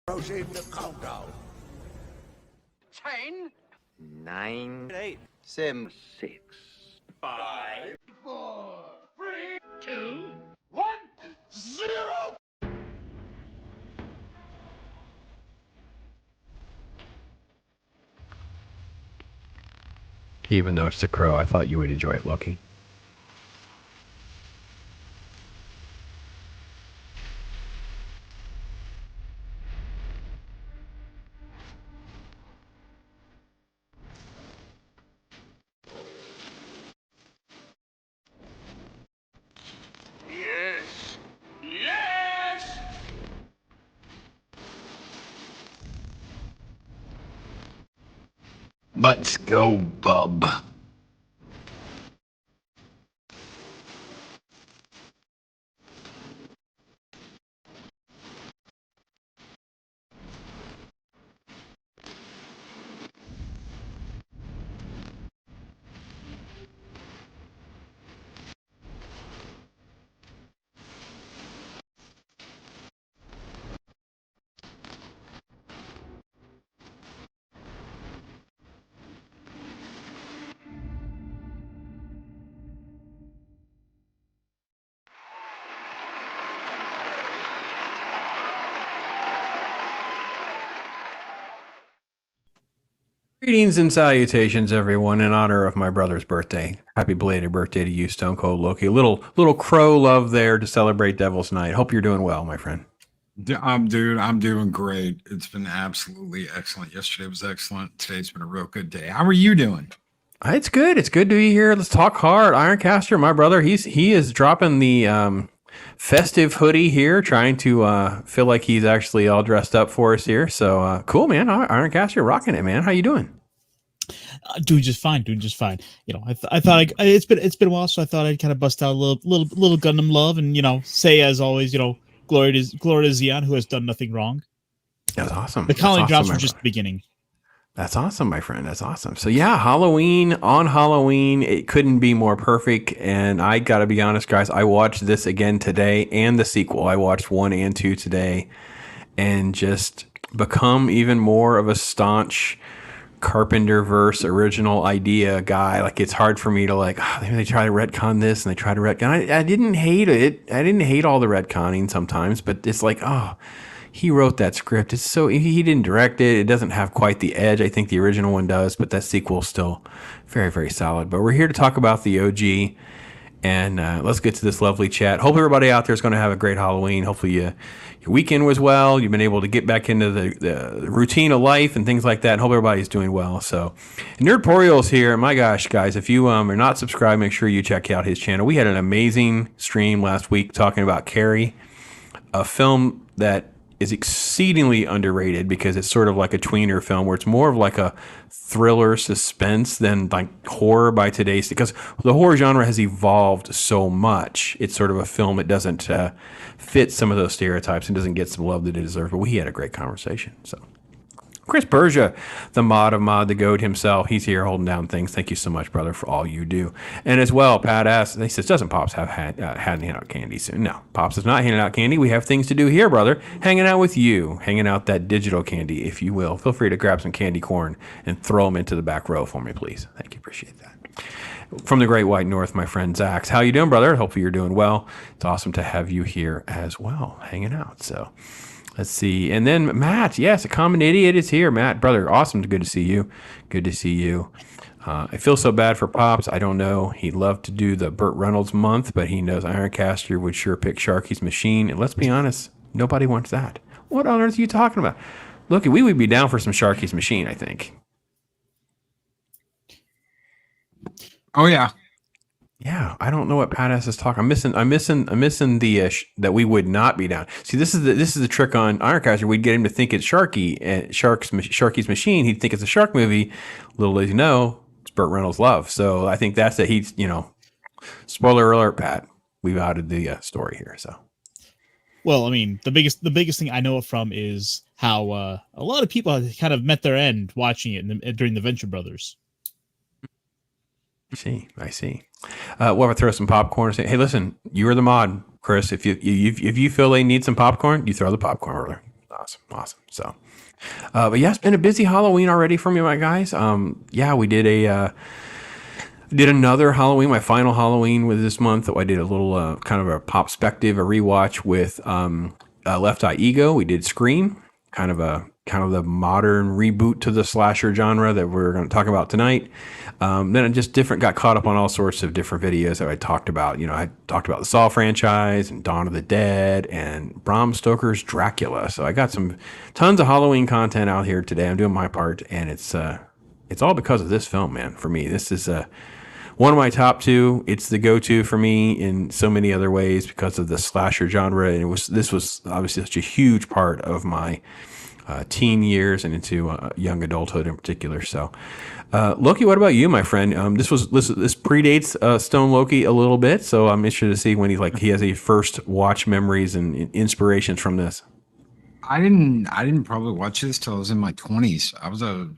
Proceed the countdown. 10, 9, 8, 7, 6, 5, 4, 3, 2, 1, 0. Even though it's the Crow, I thought you would enjoy it, Loki. Yes. Yes. Let's go, bub. Greetings and salutations, everyone, in honor of my brother's birthday. Happy belated birthday to you, Stone Cold Loki. Little Crow love there to celebrate Devil's Night. Hope you're doing well, my friend. I'm doing great. It's been absolutely excellent. Yesterday was excellent. Today's been a real good day. How are you doing? It's good. It's good to be here. Let's talk hard. Ironcaster, my brother, he is dropping the festive hoodie here, trying to feel like he's actually all dressed up for us here. So cool, man. Ironcaster, rocking it, man. How you doing? Doing just fine. You know, I thought it's been a while, so I thought I'd kind of bust out a little Gundam love, and say as always, glory to Zeon, who has done nothing wrong. That's awesome. The colony That's drops awesome, were just the beginning. That's awesome, my friend. That's awesome. So yeah, Halloween, it couldn't be more perfect. And I gotta be honest, guys, I watched this again today and the sequel. I watched 1 and 2 today, and just become even more of a staunch Carpenter verse original idea guy. Like, it's hard for me to they try to retcon this and they try to retcon. I didn't hate it. I didn't hate all the retconning sometimes, but it's like, he wrote that script. It's so he didn't direct it. It doesn't have quite the edge I think the original one does, but that sequel's still very, very solid. But we're here to talk about the OG, and let's get to this lovely chat. Hope everybody out there is going to have a great Halloween. Hopefully your weekend was well. You've been able to get back into the routine of life and things like that. And hope everybody's doing well. So Nerdporial's here. My gosh, guys, if you are not subscribed, make sure you check out his channel. We had an amazing stream last week talking about Carrie, a film that is exceedingly underrated because it's sort of like a tweener film where it's more of like a thriller suspense than like horror by today's, because the horror genre has evolved so much. It's sort of a film that doesn't fit some of those stereotypes and doesn't get some love that it deserves. But we had a great conversation. So Chris Bergia, the mod of Mod, the goat himself, he's here holding down things. Thank you so much, brother, for all you do. And as well, Pat asks, he says, doesn't Pops have handing out candy soon? No, Pops is not handing out candy. We have things to do here, brother. Hanging out with you, hanging out that digital candy, if you will. Feel free to grab some candy corn and throw them into the back row for me, please. Thank you. Appreciate that. From the Great White North, my friend Zax. How you doing, brother? Hopefully you're doing well. It's awesome to have you here as well, hanging out. So let's see. And then Matt, yes, a common idiot is here. Matt, brother, awesome. Good to see you. Good to see you. I feel so bad for Pops. I don't know. He'd love to do the Burt Reynolds month, but he knows Ironcaster would sure pick Sharky's Machine. And let's be honest, nobody wants that. What on earth are you talking about? Look, we would be down for some Sharky's Machine, I think. Oh yeah. Yeah, I don't know what Pat S is talking. I'm missing the that we would not be down. See, this is the trick on Ironcaster. We'd get him to think it's Sharky's Machine. He'd think it's a shark movie. Little does he know, it's Burt Reynolds' Love. So I think that's that. He's spoiler alert, Pat. We've outed the story here. So, Well, I mean, the biggest thing I know it from is how a lot of people have kind of met their end watching it during the Venture Brothers. I see. We'll have to throw some popcorn and say, hey, listen, you are the mod, Chris. If you feel they need some popcorn, you throw the popcorn, brother. Awesome. So, but yeah, it's been a busy Halloween already for me, my guys. Yeah, we did did another Halloween, my final Halloween with this month. I did a little kind of a popspective, a rewatch with Left Eye Ego. We did Scream, kind of the modern reboot to the slasher genre that we're going to talk about tonight. Then I just got caught up on all sorts of different videos that I talked about. I talked about the Saw franchise and Dawn of the Dead and Bram Stoker's Dracula. So I got tons of Halloween content out here today. I'm doing my part, and it's all because of this film, man. For me, this is one of my top two. It's the go-to for me in so many other ways because of the slasher genre, and this was obviously such a huge part of my teen years and into young adulthood in particular. So, Loki, what about you, my friend? This predates Stone Loki a little bit, so I'm interested to see when he has a first watch memories and inspirations from this. I didn't probably watch this till I was in my 20s. I was a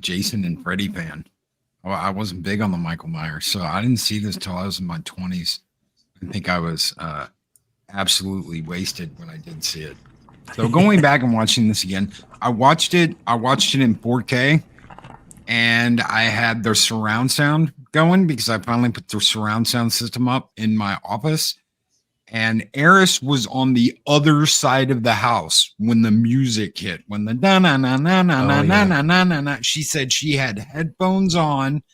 Jason and Freddy fan. I wasn't big on the Michael Myers, so I didn't see this till I was in my 20s. I think I was absolutely wasted when I did see it. So going back and watching this again, I watched it in 4K, and I had their surround sound going because I finally put the surround sound system up in my office. And Eris was on the other side of the house when the music hit, when the na na na na na na na na na na na. She said she had headphones on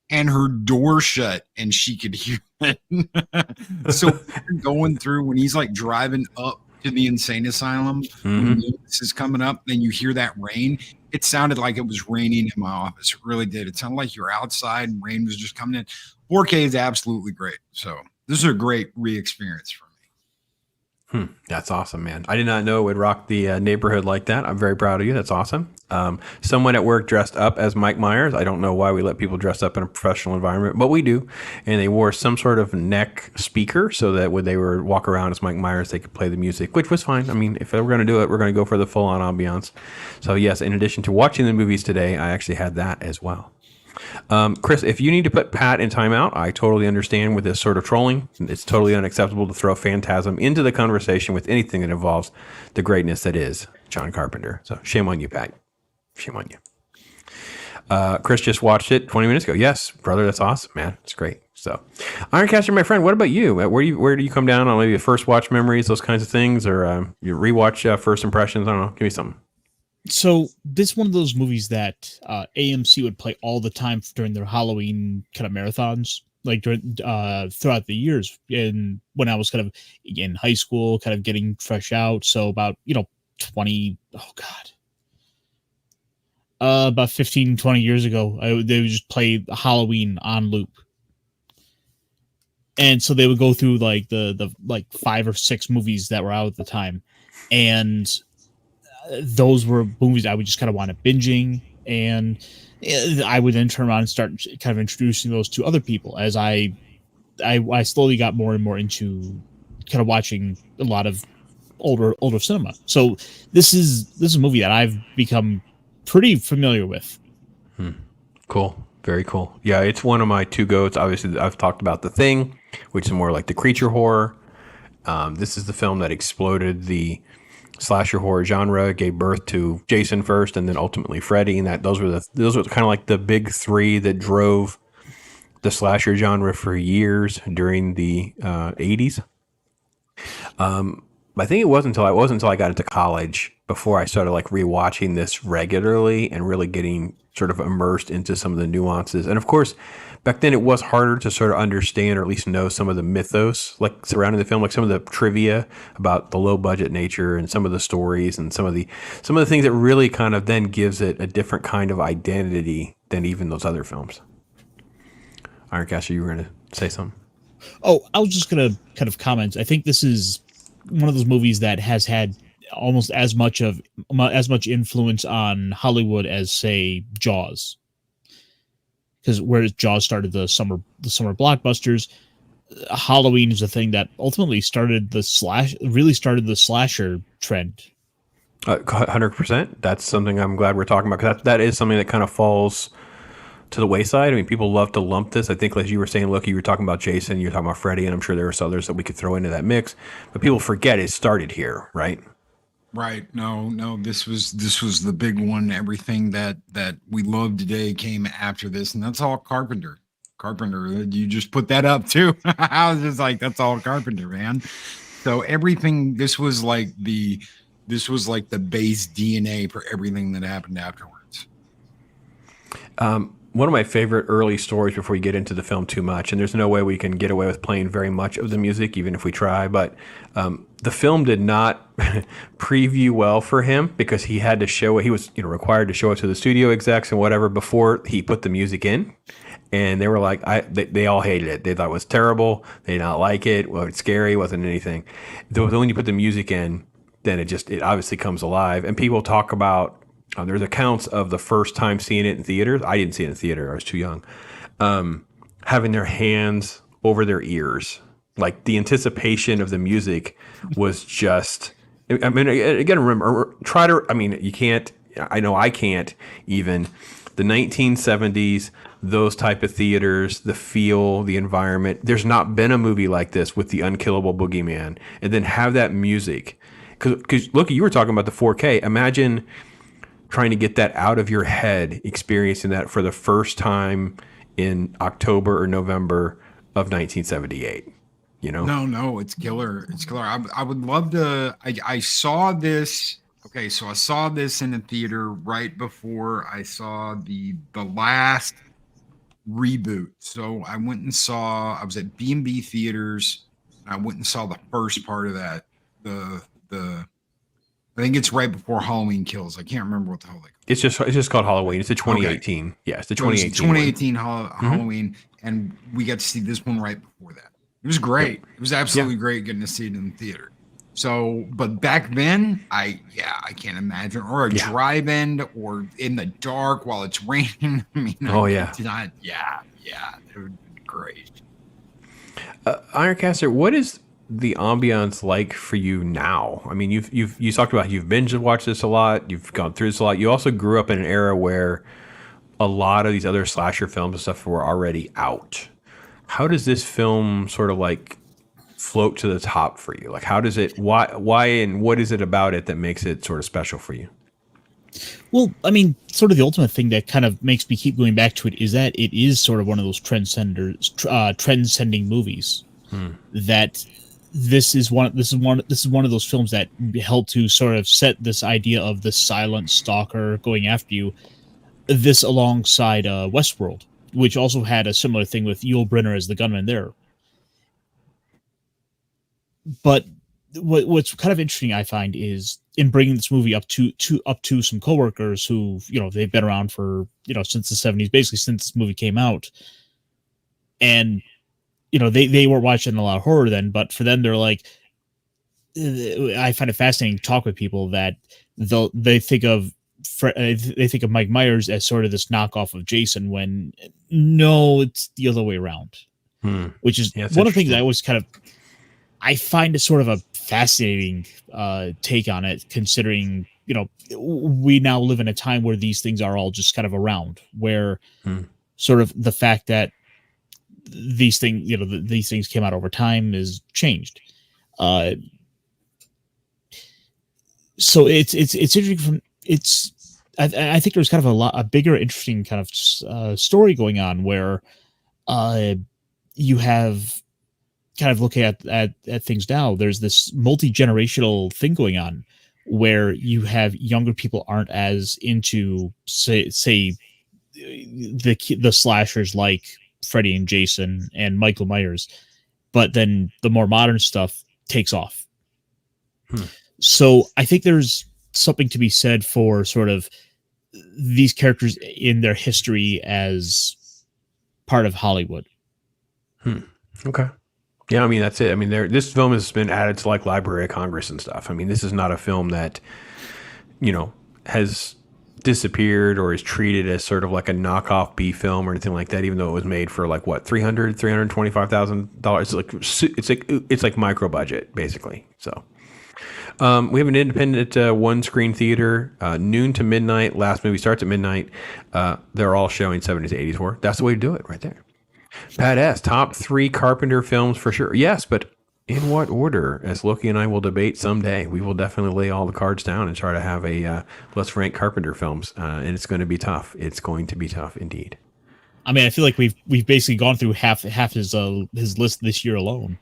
and her door shut, and she could hear it. So going through when he's like driving up to the insane asylum, when this is coming up, and you hear that rain. It sounded like it was raining in my office. It really did. It sounded like you were outside and rain was just coming in. 4K is absolutely great. So this is a great re-experience for me. That's awesome, man. I did not know it would rock the neighborhood like that. I'm very proud of you. That's awesome. Someone at work dressed up as Mike Myers. I don't know why we let people dress up in a professional environment, but we do. And they wore some sort of neck speaker so that when they were walk around as Mike Myers, they could play the music, which was fine. I mean, if we're going to do it, we're going to go for the full-on ambiance. So yes, in addition to watching the movies today, I actually had that as well. Chris, if you need to put Pat in timeout, I totally understand with this sort of trolling. It's totally unacceptable to throw Phantasm into the conversation with anything that involves the greatness that is John Carpenter. So shame on you, Pat. Shame on you. Chris just watched it 20 minutes ago. Yes, brother, that's awesome, man. It's great. So, Ironcaster, my friend, what about you? Where do you come down on maybe first watch memories, those kinds of things, or you rewatch first impressions? I don't know. Give me something. So this is one of those movies that AMC would play all the time during their Halloween kind of marathons, like during throughout the years. And when I was kind of in high school, kind of getting fresh out, so about 15, 20 years ago, they would just play Halloween on loop. And so they would go through like the 5 or 6 movies that were out at the time, and those were movies I would just kind of want to binging, and I would then turn around and start kind of introducing those to other people as I slowly got more and more into kind of watching a lot of older cinema. So this is a movie that I've become pretty familiar with. Cool. Very cool. Yeah, it's one of my two goats. Obviously, I've talked about The Thing, which is more like the creature horror. This is the film that exploded the slasher horror genre, gave birth to Jason first, and then ultimately Freddy. And those were kind of like the big three that drove the slasher genre for years during the 80s. I think it wasn't until I got into college before I started like rewatching this regularly and really getting sort of immersed into some of the nuances. And of course, back then it was harder to sort of understand or at least know some of the mythos like surrounding the film, like some of the trivia about the low budget nature and some of the stories and some of the things that really kind of then gives it a different kind of identity than even those other films. Ironcaster, you were going to say something? Oh, I was just going to kind of comment. I think this is one of those movies that has had almost as much influence on Hollywood as, say, Jaws. Because whereas Jaws started the summer blockbusters, Halloween is a thing that ultimately started the slasher trend. 100%. That's something I'm glad we're talking about, because that is something that kind of falls to the wayside. I mean, people love to lump this. I think, as you were saying, Loki, you were talking about Jason, you're talking about Freddy, and I'm sure there are others that we could throw into that mix. But people forget it started here, right? Right. No, this was the big one. Everything that we love today came after this, and that's all Carpenter. Carpenter, you just put that up too. I was just like, that's all Carpenter, man. So everything this was like the base DNA for everything that happened afterwards. One of my favorite early stories before we get into the film too much, and there's no way we can get away with playing very much of the music, even if we try, but the film did not preview well for him because he had to show it. He was required to show it to the studio execs and whatever before he put the music in. And they were like, they all hated it. They thought it was terrible. They did not like it. Well, it's scary. It wasn't anything. Though when you put the music in, then it obviously comes alive. And people talk about, there's accounts of the first time seeing it in theaters. I didn't see it in theater. I was too young. Having their hands over their ears. Like the anticipation of the music was just, I mean, again, remember, you can't, I know I can't even, the 1970s, those type of theaters, the feel, the environment, there's not been a movie like this with the unkillable boogeyman. And then have that music. Because look, you were talking about the 4K. Imagine trying to get that out of your head, experiencing that for the first time in October or November of 1978. No, it's killer. It's killer. I would love to. I saw this. Okay, so I saw this in the theater right before I saw the last reboot. So I went and saw. I was at B&B Theaters. I went and saw the first part of that. I think it's right before Halloween Kills. I can't remember what the hell they call it. It's just called Halloween. It's the 2018. Okay. Yeah, it's the 2018. 2018 Halloween, and we got to see this one right before that. It was great. Yep. It was absolutely great getting to see it in the theater. So, but back then, I can't imagine, or a drive-in, or in the dark while it's raining. I mean, it would be great. Ironcaster, what is the ambiance like for you now? I mean, you talked about you've binge watched this a lot. You've gone through this a lot. You also grew up in an era where a lot of these other slasher films and stuff were already out. How does this film sort of like float to the top for you? Like, how does it? Why, and what is it about it that makes it sort of special for you? Well, I mean, sort of the ultimate thing that kind of makes me keep going back to it is that it is sort of one of those transcending movies. That this is one of those films that helped to sort of set this idea of the silent stalker going after you. This alongside Westworld, which also had a similar thing with Yul Brynner as the gunman there. But what's kind of interesting, I find, is in bringing this movie up to some coworkers who, they've been around for, since the 70s, basically since this movie came out. And, they weren't watching a lot of horror then, but for them, they're like, I find it fascinating to talk with people that they think of Mike Myers as sort of this knockoff of Jason, when no, it's the other way around. Which is one of the things I always I find it sort of a fascinating take on it, considering, we now live in a time where these things are all just kind of around, where sort of the fact that these things came out over time is changed. So it's interesting I think there's kind of a bigger interesting kind of story going on where you have kind of looking at things now. There's this multi-generational thing going on where you have younger people aren't as into say the slashers like Freddy and Jason and Michael Myers, but then the more modern stuff takes off. So I think there's something to be said for sort of these characters in their history as part of Hollywood. Okay. Yeah, I mean, that's it. I mean, this film has been added to like Library of Congress and stuff. I mean, this is not a film that, has disappeared or is treated as sort of like a knockoff B film or anything like that, even though it was made for like what, $325,000. It's like micro budget basically. So we have an independent one screen theater, noon to midnight. Last movie starts at midnight. They're all showing 70s to 80s horror. That's the way to do it right there. Badass. Top 3 Carpenter films for sure. Yes, but In what order? As Loki and I will debate someday. We will definitely lay all the cards down and try to have a let's rank Carpenter films, and it's going to be tough. It's going to be tough indeed. I mean, I feel like we've basically gone through half his list this year alone.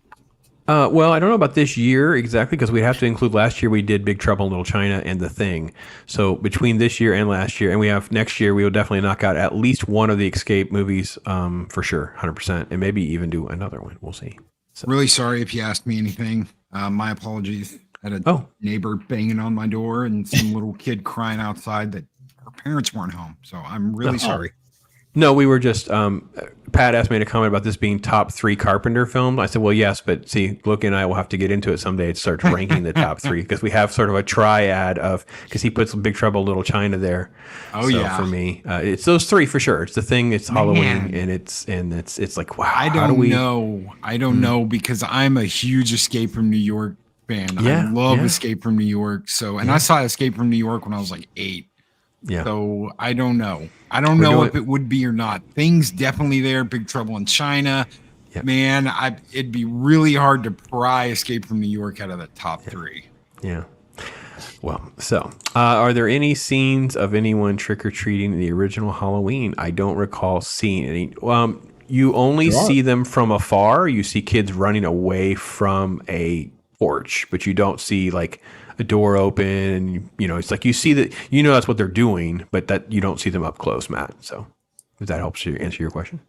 Well, I don't know about this year exactly because we have to include last year we did Big Trouble in Little China and The Thing. So between this year and last year, and we have next year, we will definitely knock out at least one of the Escape movies for sure, 100%, and maybe even do another one. We'll see. So. Really sorry if you asked me anything. My apologies. I had a neighbor banging on my door and some little kid crying outside that her parents weren't home. So I'm really sorry. No, we were just, Pat asked me to comment about this being top 3 Carpenter films. I said, well, yes, but see, Loki and I will have to get into it someday to start ranking the top 3 because we have sort of a triad of, because he puts Big Trouble in Little China there. Oh, so yeah. For me, it's those 3 for sure. It's The Thing, it's Halloween, and it's like, wow. I don't know because I'm a huge Escape from New York fan. Yeah, I love Escape from New York. So, and I saw Escape from New York when I was like 8. Yeah. So I don't know. I don't know if it would be or not. Things definitely there. Big Trouble in China. Yep. Man, it'd be really hard to pry Escape from New York out of the top 3. Yeah. Well, so are there any scenes of anyone trick-or-treating in the original Halloween? I don't recall seeing any. You only see them from afar. You see kids running away from a porch, but you don't see like a door open, and it's like you see that that's what they're doing, but that you don't see them up close, Matt. So if that helps you answer your question.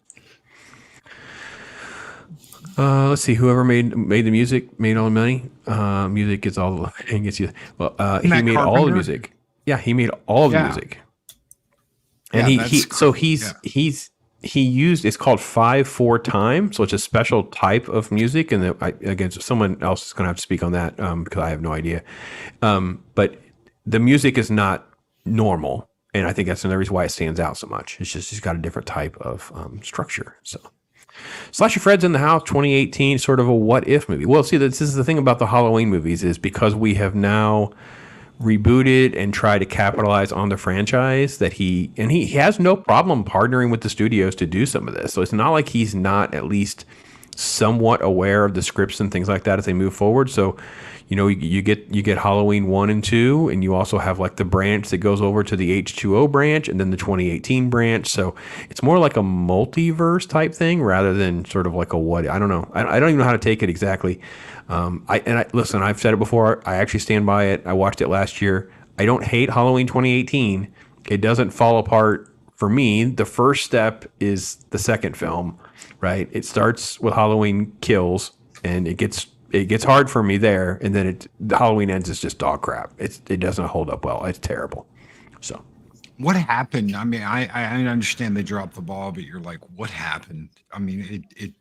Let's see. Whoever made the music made all the money. Music gets all the and gets you. Well, he made Carpenter? all the music. Yeah, he made all the music. And he used, it's called 5/4 time, so it's a special type of music, and again, someone else is going to have to speak on that because I have no idea. But the music is not normal, and I think that's another reason why it stands out so much. It's just it's got a different type of structure. So, Slasher Fred's in the House 2018, sort of a what if movie. Well, see, this is the thing about the Halloween movies is because we have now rebooted and try to capitalize on the franchise that he has no problem partnering with the studios to do some of this. So it's not like he's not at least somewhat aware of the scripts and things like that as they move forward. So, you get Halloween 1 and 2, and you also have like the branch that goes over to the H2O branch and then the 2018 branch. So it's more like a multiverse type thing rather than sort of like a what, I don't know. I don't even know how to take it exactly. Listen, I've said it before. I actually stand by it. I watched it last year. I don't hate Halloween 2018. It doesn't fall apart for me. The first step is the second film, right? It starts with Halloween Kills, and it gets hard for me there, and then the Halloween Ends is just dog crap. It doesn't hold up well. It's terrible. So, what happened? I mean, I understand they dropped the ball, but you're like, what happened? I mean, it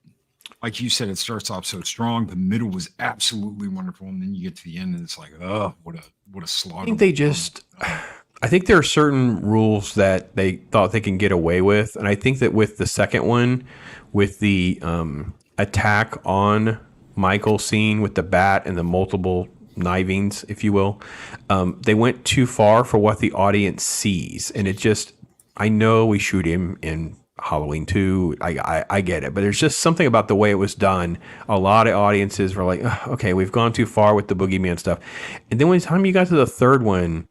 like you said, it starts off so strong. The middle was absolutely wonderful, and then you get to the end, and it's like, oh, what a slaughter! I think there are certain rules that they thought they can get away with, and I think that with the second one, with the attack on Michael scene with the bat and the multiple knivings, if you will, they went too far for what the audience sees, and I know we shoot him in Halloween 2. I get it, but there's just something about the way it was done. A lot of audiences were like, okay, we've gone too far with the boogeyman stuff. And then when the time you got to the third one,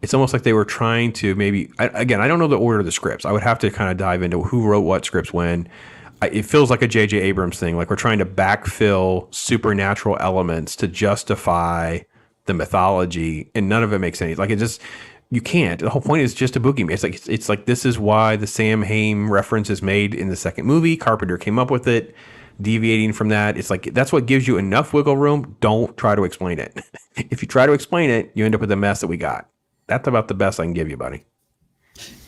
it's almost like they were trying to I don't know the order of the scripts. I would have to kind of dive into who wrote what scripts when. It feels like a J.J. Abrams thing. Like we're trying to backfill supernatural elements to justify the mythology, and none of it makes any. Like you can't. The whole point is just a boogeyman. It's like this is why the Sam Hain reference is made in the second movie. Carpenter came up with it, deviating from that. It's like that's what gives you enough wiggle room. Don't try to explain it. If you try to explain it, you end up with the mess that we got. That's about the best I can give you, buddy.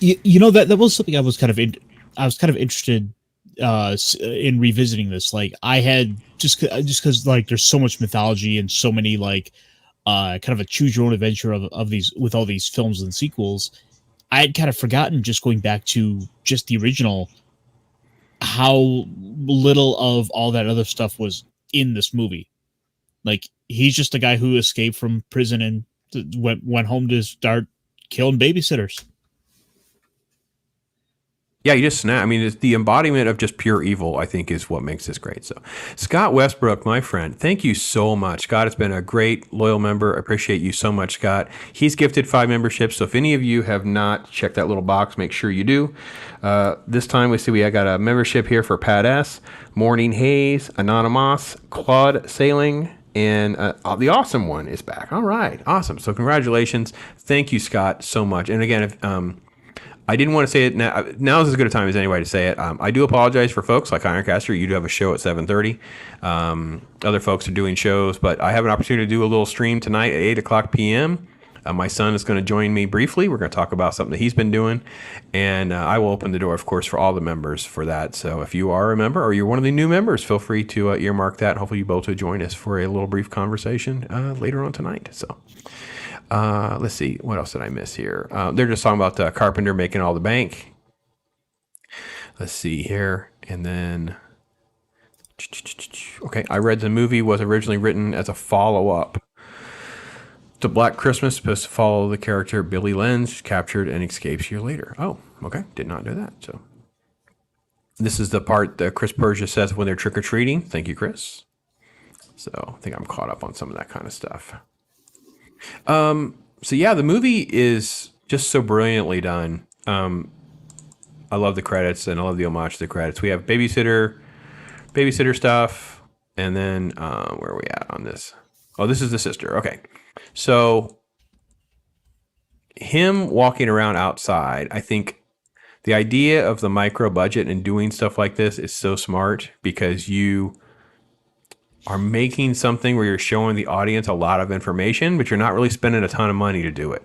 That was something I was kind of interested in revisiting this. Like I had just because like there's so much mythology and so many like kind of a choose your own adventure of these with all these films and sequels. I had kind of forgotten, just going back to just the original, how little of all that other stuff was in this movie. Like he's just a guy who escaped from prison and went home to start killing babysitters. Yeah, you just snap. I mean, it's the embodiment of just pure evil, I think, is what makes this great. So, Scott Westbrook, my friend, thank you so much. Scott has been a great, loyal member. I appreciate you so much, Scott. He's gifted 5 memberships. So, if any of you have not checked that little box, make sure you do. This time, I got a membership here for Pat S., Morning Haze, Anonymous, Claude Sailing, and the awesome one is back. All right, awesome. So, congratulations. Thank you, Scott, so much. And again, if I didn't want to say it now. Now is as good a time as anybody to say it. I do apologize for folks like Ironcaster. You do have a show at 7:30. Other folks are doing shows, but I have an opportunity to do a little stream tonight at 8:00 p.m. My son is going to join me briefly. We're going to talk about something that he's been doing, and I will open the door, of course, for all the members for that. So if you are a member or you're one of the new members, feel free to earmark that. Hopefully you both will join us for a little brief conversation later on tonight. So. Let's see. What else did I miss here? They're just talking about Carpenter making all the bank. Let's see here. And then, okay, I read the movie was originally written as a follow-up to Black Christmas, supposed to follow the character Billy Lenz, captured and escapes a year later. Oh, okay. Did not know that. So this is the part that Chris Persia says when they're trick-or-treating. Thank you, Chris. So I think I'm caught up on some of that kind of stuff. So yeah, the movie is just so brilliantly done. I love the credits and I love the homage to the credits. We have babysitter stuff. And then, where are we at on this? Oh, this is the sister. Okay. So him walking around outside, I think the idea of the micro budget and doing stuff like this is so smart because you are making something where you're showing the audience a lot of information, but you're not really spending a ton of money to do it,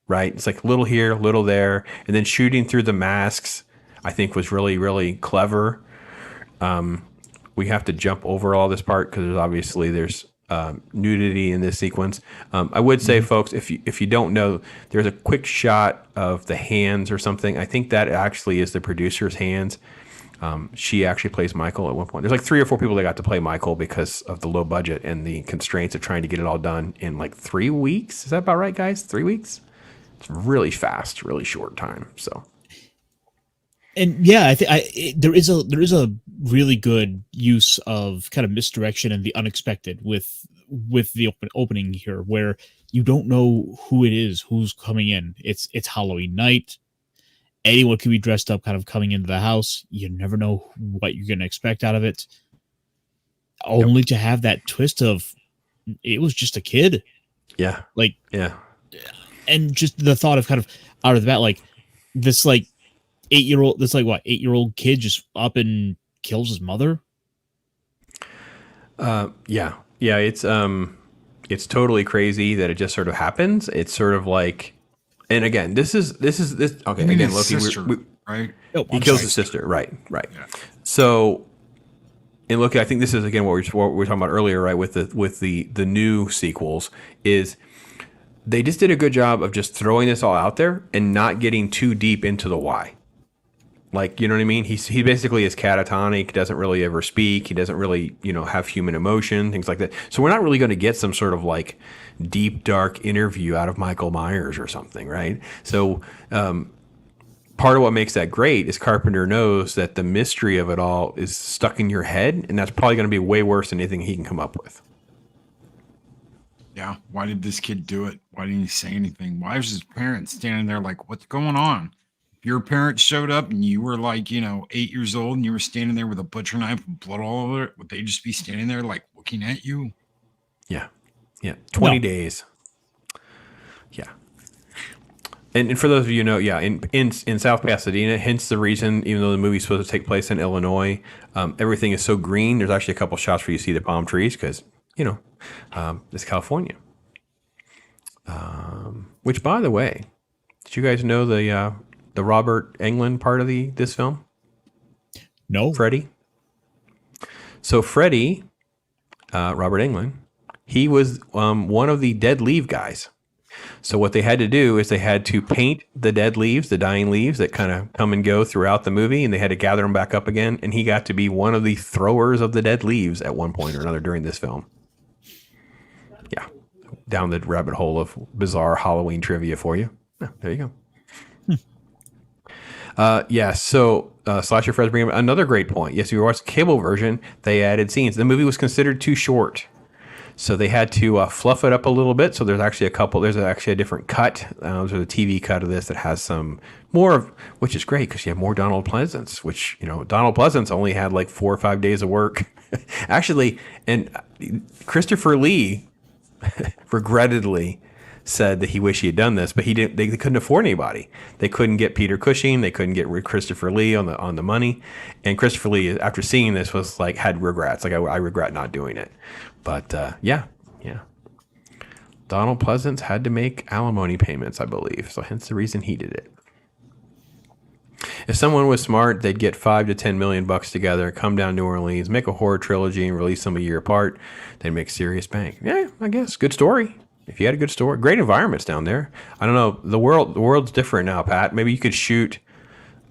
right? It's like little here, little there, and then shooting through the masks, I think was really, really clever. We have to jump over all this part because there's nudity in this sequence. I would say, folks, if you don't know, there's a quick shot of the hands or something. I think that actually is the producer's hands. She actually plays Michael at one point. There's like 3 or 4 people that got to play Michael because of the low budget and the constraints of trying to get it all done in like 3 weeks. Is that about right, guys? 3 weeks? It's really fast, really short time. So, and yeah, there is a really good use of kind of misdirection and the unexpected with the opening here, where you don't know who it is, who's coming in. It's Halloween night. Anyone can be dressed up kind of coming into the house. You never know what you're going to expect out of it. Only to have that twist of it was just a kid. Yeah. Like, yeah. And just the thought of kind of out of the bat, like this, like 8-year-old kid just up and kills his mother. Yeah. It's totally crazy that it just sort of happens. It's sort of like, and again, this. Okay, I mean, again, Loki, sister, right? Oh, he kills his sister, right? Yeah. So, and Loki, I think this is again what we were talking about earlier, right? With the new sequels, is they just did a good job of just throwing this all out there and not getting too deep into the why. Like, you know what I mean? He basically is catatonic, doesn't really ever speak. He doesn't really, have human emotion, things like that. So we're not really going to get some sort of like deep, dark interview out of Michael Myers or something, right? So part of what makes that great is Carpenter knows that the mystery of it all is stuck in your head, and that's probably going to be way worse than anything he can come up with. Yeah. Why did this kid do it? Why didn't he say anything? Why was his parents standing there like, what's going on? Your parents showed up and you were like, 8 years old and you were standing there with a butcher knife and blood all over it, would they just be standing there like looking at you? Yeah. 20 days. Yeah. And for those of you who know, in South Pasadena, hence the reason, even though the movie's supposed to take place in Illinois, everything is so green. There's actually a couple shots where you see the palm trees because, it's California. Which, by the way, did you guys know the Robert Englund part of this film? No. Freddy. So Freddy, Robert Englund, he was one of the dead leaf guys. So what they had to do is they had to paint the dead leaves, the dying leaves that kind of come and go throughout the movie, and they had to gather them back up again. And he got to be one of the throwers of the dead leaves at one point or another during this film. Yeah. Down the rabbit hole of bizarre Halloween trivia for you. Yeah, there you go. Yeah, so Slasher Fred's bringing up another great point. Yes, if you watch the cable version, they added scenes. The movie was considered too short, so they had to fluff it up a little bit. So there's actually a different cut. There's a TV cut of this that has some more of, which is great because you have more Donald Pleasance, which, Donald Pleasance only had like 4 or 5 days of work. Actually, and Christopher Lee regrettably said that he wished he had done this, but he didn't. They couldn't afford anybody. They couldn't get Peter Cushing. They couldn't get Christopher Lee on the money. And Christopher Lee, after seeing this, was like had regrets. Like I regret not doing it. But yeah. Donald Pleasance had to make alimony payments, I believe. So hence the reason he did it. If someone was smart, they'd get $5 to $10 million together, come down to New Orleans, make a horror trilogy, and release them a year apart. They'd make serious bank. Yeah, I guess good story. If you had a good story, great environments down there. I don't know. The world's different now, Pat. Maybe you could shoot.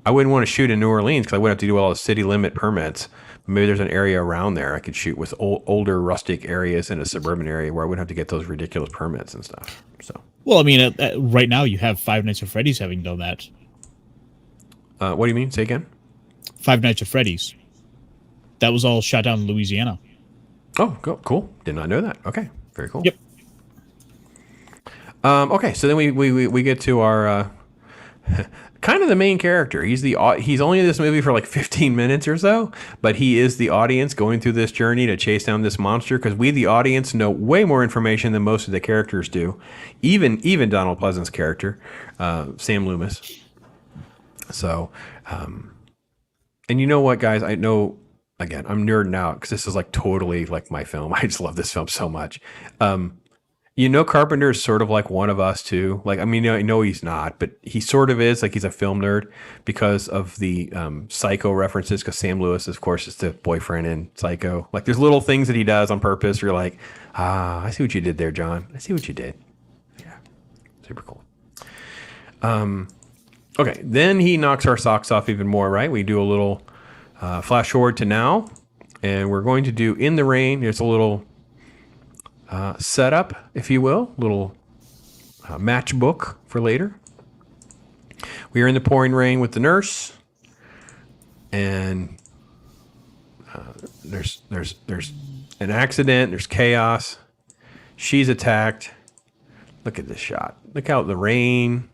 I wouldn't want to shoot in New Orleans because I wouldn't have to do all the city limit permits. Maybe there's an area around there I could shoot with older rustic areas in a suburban area where I wouldn't have to get those ridiculous permits and stuff. So, Well, I mean, right now you have Five Nights at Freddy's having done that. what do you mean? Say again. Five Nights at Freddy's. That was all shot down in Louisiana. Oh, cool. Did not know that. Okay, very cool. Yep. Okay, so then we get to our kind of the main character. He's only in this movie for like 15 minutes or so, but he is the audience going through this journey to chase down this monster because we, the audience, know way more information than most of the characters do. Even Donald Pleasance's character, Sam Loomis. So, and you know what, guys? I know, again, I'm nerding out because this is like totally like my film. I just love this film so much. Carpenter is sort of like one of us too. Like, I mean, I know he's not, but he sort of is. Like, he's a film nerd because of the Psycho references. Because Sam Lewis, of course, is the boyfriend in Psycho. Like, there's little things that he does on purpose. You're like, I see what you did there, John. I see what you did. Yeah, super cool. Okay, then he knocks our socks off even more. Right? We do a little flash forward to now, and we're going to do In the Rain. There's a little setup, if you will, little matchbook for later. We are in the pouring rain with the nurse, and there's an accident. There's chaos. She's attacked. Look at this shot. Look out the rain.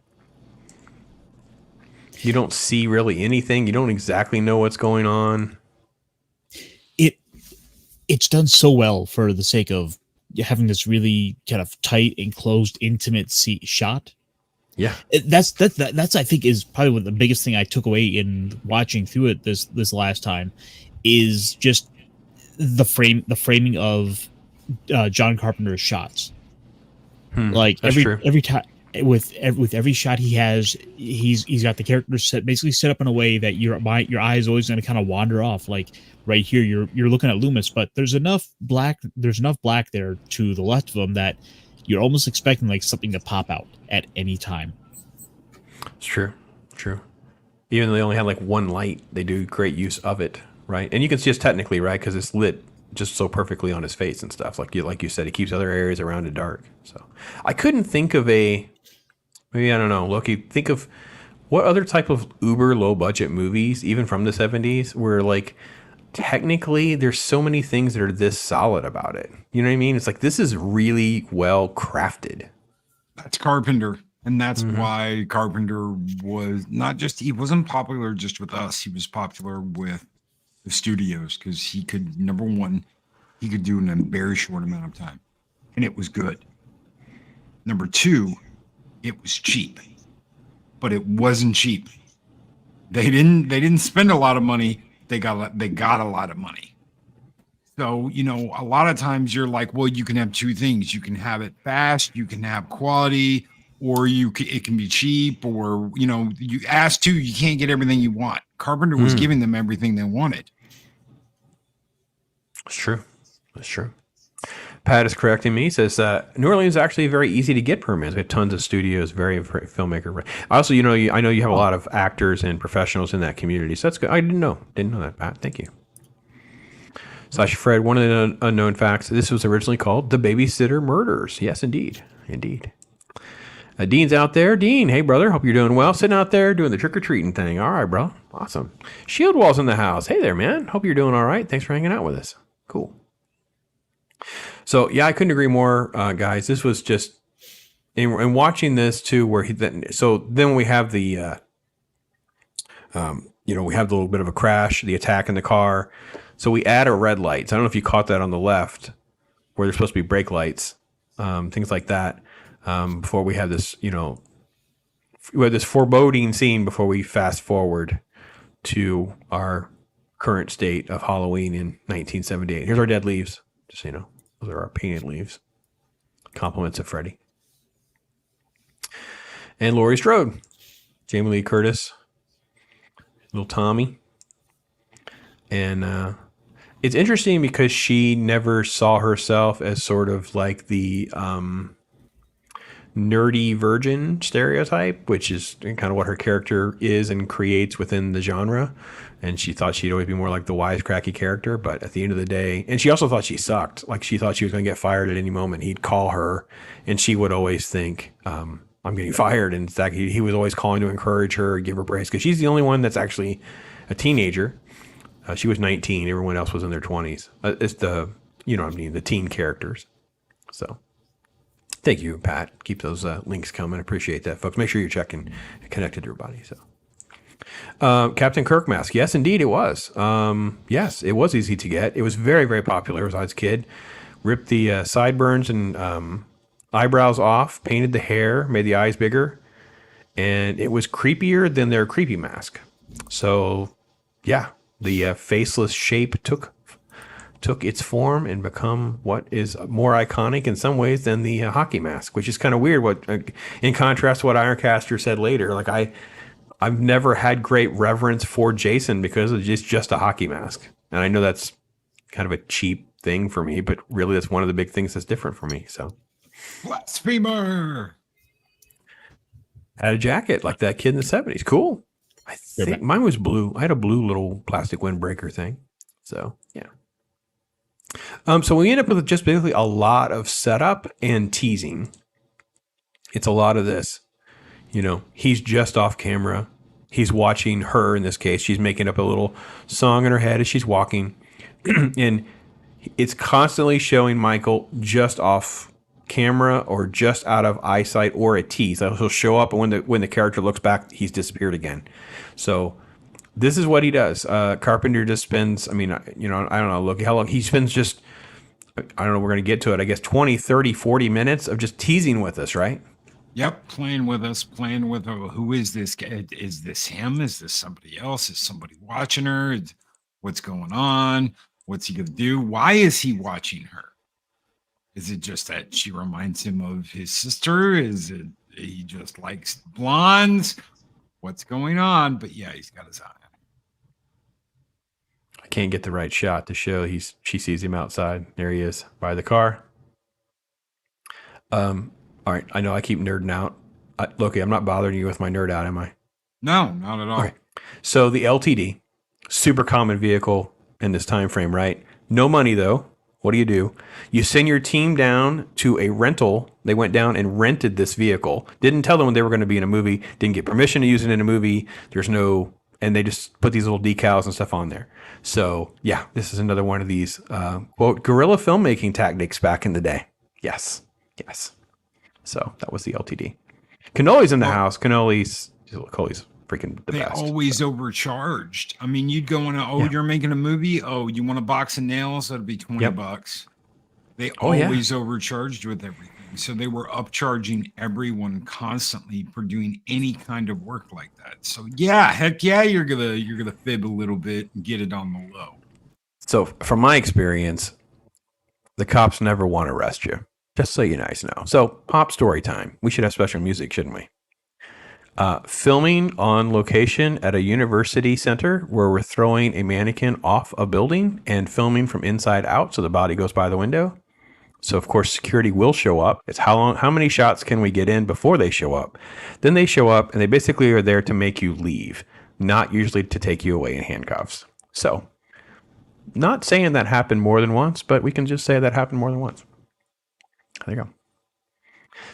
You don't see really anything. You don't exactly know what's going on. It's done so well for the sake of having this really kind of tight, enclosed, intimate shot. Yeah, that's I think is probably what the biggest thing I took away in watching through it this last time is just the framing of John Carpenter's shots. Like every time with every shot he has, he's got the characters basically set up in a way that your eye is always going to kind of wander off. Like right here, you're looking at Loomis, but there's enough black there to the left of him that you're almost expecting like something to pop out at any time. It's true. Even though they only have like one light, they do great use of it, right? And you can see it's technically right because it's lit just so perfectly on his face and stuff. Like you said, he keeps other areas around it dark. So I couldn't think of maybe I don't know, Loki. Think of what other type of uber low budget movies, even from the 70s, where like technically there's so many things that are this solid about it. You know what I mean? It's like this is really well crafted. That's Carpenter. And that's why Carpenter was he wasn't popular just with us. He was popular with the studios because he could, number one, he could do it in a very short amount of time. And it was good. Number two, it was cheap. But it wasn't cheap. They didn't spend a lot of money. They got a lot of money. So, a lot of times you're like, well, you can have two things. You can have it fast, you can have quality, or it can be cheap, or, you ask to, you can't get everything you want. Carpenter was giving them everything they wanted. That's true. Pat is correcting me. He says New Orleans is actually very easy to get permits. We have tons of studios, very filmmaker. Also, I know you have a lot of actors and professionals in that community. So that's good. I didn't know that, Pat. Thank you. Sasha Fred, one of the unknown facts. This was originally called The Babysitter Murders. Yes, indeed. Dean's out there. Dean, hey, brother. Hope you're doing well. Sitting out there doing the trick-or-treating thing. All right, bro. Awesome. Shield Wall's in the house. Hey there, man. Hope you're doing all right. Thanks for hanging out with us. Cool. So, yeah, I couldn't agree more, guys. This was just... And watching this, too, where then we have the... we have the little bit of a crash, the attack in the car. So we add our red lights. I don't know if you caught that on the left, where there's supposed to be brake lights, things like that. Before we have this, we had this foreboding scene before we fast forward to our current state of Halloween in 1978. Here's our dead leaves, just so you know. Those are our painted leaves. Compliments of Freddy. And Laurie Strode, Jamie Lee Curtis, little Tommy. And it's interesting because she never saw herself as sort of like the nerdy virgin stereotype, which is kind of what her character is and creates within the genre. And she thought she'd always be more like the wisecracky character. But at the end of the day, and she also thought she sucked. Like she thought she was going to get fired at any moment. He'd call her and she would always think, I'm getting fired. And in fact, he was always calling to encourage her, give her praise, because she's the only one that's actually a teenager. She was 19. Everyone else was in their 20s. It's the, the teen characters. So thank you, Pat. Keep those links coming. Appreciate that, folks. Make sure you're checking and connected to everybody. So, Captain Kirk mask. Yes, indeed, it was. Yes, it was easy to get. It was very, very popular as I was a kid. Ripped the sideburns and eyebrows off, painted the hair, made the eyes bigger, and it was creepier than their creepy mask. So, yeah, the faceless shape took its form and become what is more iconic in some ways than the hockey mask, which is kind of weird. What, in contrast to what Ironcaster said later, like I've never had great reverence for Jason because it's just a hockey mask, and I know that's kind of a cheap thing for me, but really that's one of the big things that's different for me. So, blasphemer had a jacket like that kid in the 70s. Cool. I think mine was blue. I had a blue little plastic windbreaker thing. So, yeah. So we end up with just basically a lot of setup and teasing. It's a lot of this. He's just off camera. He's watching her in this case. She's making up a little song in her head as she's walking. And it's constantly showing Michael just off camera or just out of eyesight or a tease. He'll show up, and when the character looks back, he's disappeared again. So this is what he does. Carpenter just spends, I don't know, look how long he spends just, I don't know, we're going to get to it, I guess 20, 30, 40 minutes of just teasing with us, right? Yep, playing with us, playing with her. Who is this guy? Is this him? Is this somebody else? Is somebody watching her? What's going on? What's he going to do? Why is he watching her? Is it just that she reminds him of his sister? Is it he just likes blondes? What's going on? But yeah, he's got his eye on her. I can't get the right shot to show she sees him outside. There he is by the car. All right, I know I keep nerding out. Loki, I'm not bothering you with my nerd out, am I? No, not at all. Okay. So the LTD, super common vehicle in this time frame, right? No money though. What do? You send your team down to a rental. They went down and rented this vehicle. Didn't tell them when they were going to be in a movie. Didn't get permission to use it in a movie. And they just put these little decals and stuff on there. So yeah, this is another one of these, quote, guerrilla filmmaking tactics back in the day. Yes. So that was the LTD. Cannoli's in the house. Cannoli's freaking the best. They always overcharged. I mean, you'd go in, you're making a movie. Oh, you want a box of nails? That'd be $20. They always overcharged with everything. So they were upcharging everyone constantly for doing any kind of work like that. So yeah, heck yeah, you're gonna fib a little bit and get it on the low. So from my experience, the cops never want to arrest you. Just so you guys know. So pop story time. We should have special music, shouldn't we? Filming on location at a university center where we're throwing a mannequin off a building and filming from inside out so the body goes by the window. So of course security will show up. It's how many shots can we get in before they show up? Then they show up and they basically are there to make you leave, not usually to take you away in handcuffs. So not saying that happened more than once, but we can just say that happened more than once. There you go.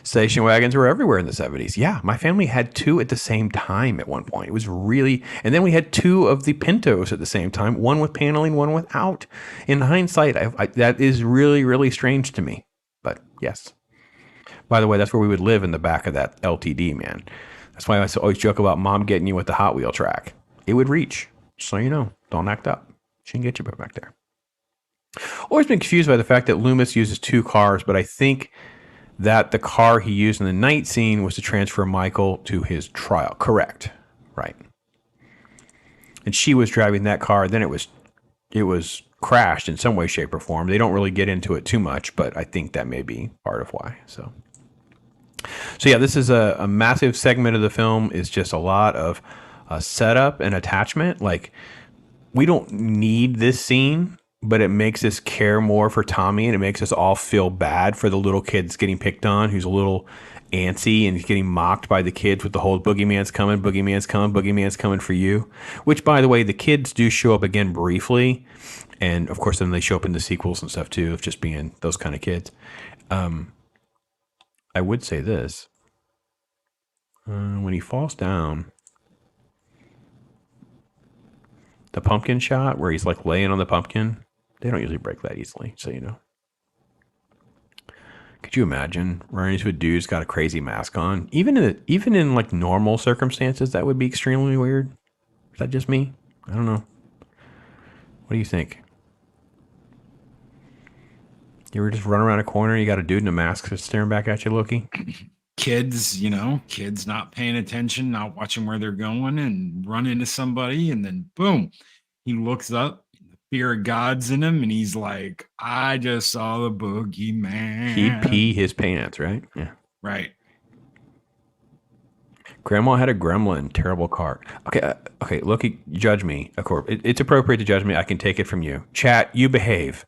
Station wagons were everywhere in the 70s. Yeah, my family had two at the same time at one point. It was really, and then we had two of the Pintos at the same time, one with paneling, one without. In hindsight, that is really, really strange to me. But yes. By the way, that's where we would live, in the back of that LTD, man. That's why I always joke about mom getting you with the Hot Wheel track. It would reach. So you know, don't act up. She can get you back there. Always been confused by the fact that Loomis uses two cars, but I think that the car he used in the night scene was to transfer Michael to his trial. Correct. Right. And she was driving that car. Then it was crashed in some way, shape, or form. They don't really get into it too much, but I think that may be part of why. So yeah, this is a massive segment of the film. Is just a lot of setup and attachment. Like, we don't need this scene, but it makes us care more for Tommy, and it makes us all feel bad for the little kids getting picked on, who's a little antsy and he's getting mocked by the kids with the whole boogeyman's coming, boogeyman's coming for you. Which, by the way, the kids do show up again briefly. And, of course, then they show up in the sequels and stuff, too, of just being those kind of kids. I would say this. When he falls down, the pumpkin shot where he's like laying on the pumpkin, they don't usually break that easily, so you know. Could you imagine running into a dude who's got a crazy mask on? Even in like normal circumstances, that would be extremely weird. Is that just me? I don't know. What do you think? You ever just run around a corner, you got a dude in a mask staring back at you, Loki? Kids not paying attention, not watching where they're going, and run into somebody, and then boom, he looks up, the fear of God's in him, and he's like, I just saw the boogeyman. He'd pee his pants, right? Yeah. Right. Grandma had a gremlin, terrible car. Okay, Loki, judge me. Of course, it's appropriate to judge me. I can take it from you. Chat, you behave.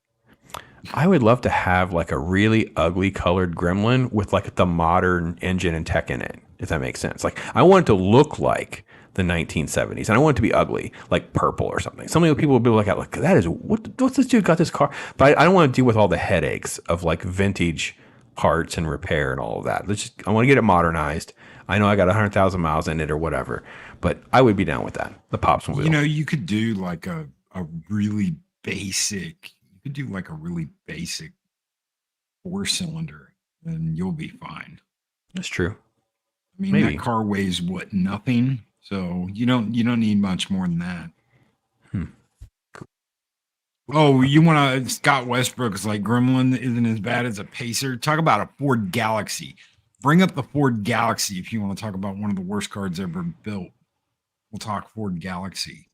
I would love to have like a really ugly colored gremlin with like the modern engine and tech in it, if that makes sense. Like, I want it to look like the 1970s, and I want it to be ugly, like purple or something. Some people would be like, that is, what's this dude got this car? But I don't want to deal with all the headaches of like vintage parts and repair and all of that. I want to get it modernized. I know I got 100,000 miles in it or whatever, but I would be down with that. The Pops Mobile. You know, you could do like a really basic. You could do like a really basic 4-cylinder, and you'll be fine. That's true. I mean, Maybe. that car weighs nothing, so you don't need much more than that. Oh, you want to? Scott Westbrook is like, Gremlin isn't as bad as a Pacer. Talk about a Ford Galaxy. Bring up the Ford Galaxy if you want to talk about one of the worst cars ever built. We'll talk Ford Galaxy.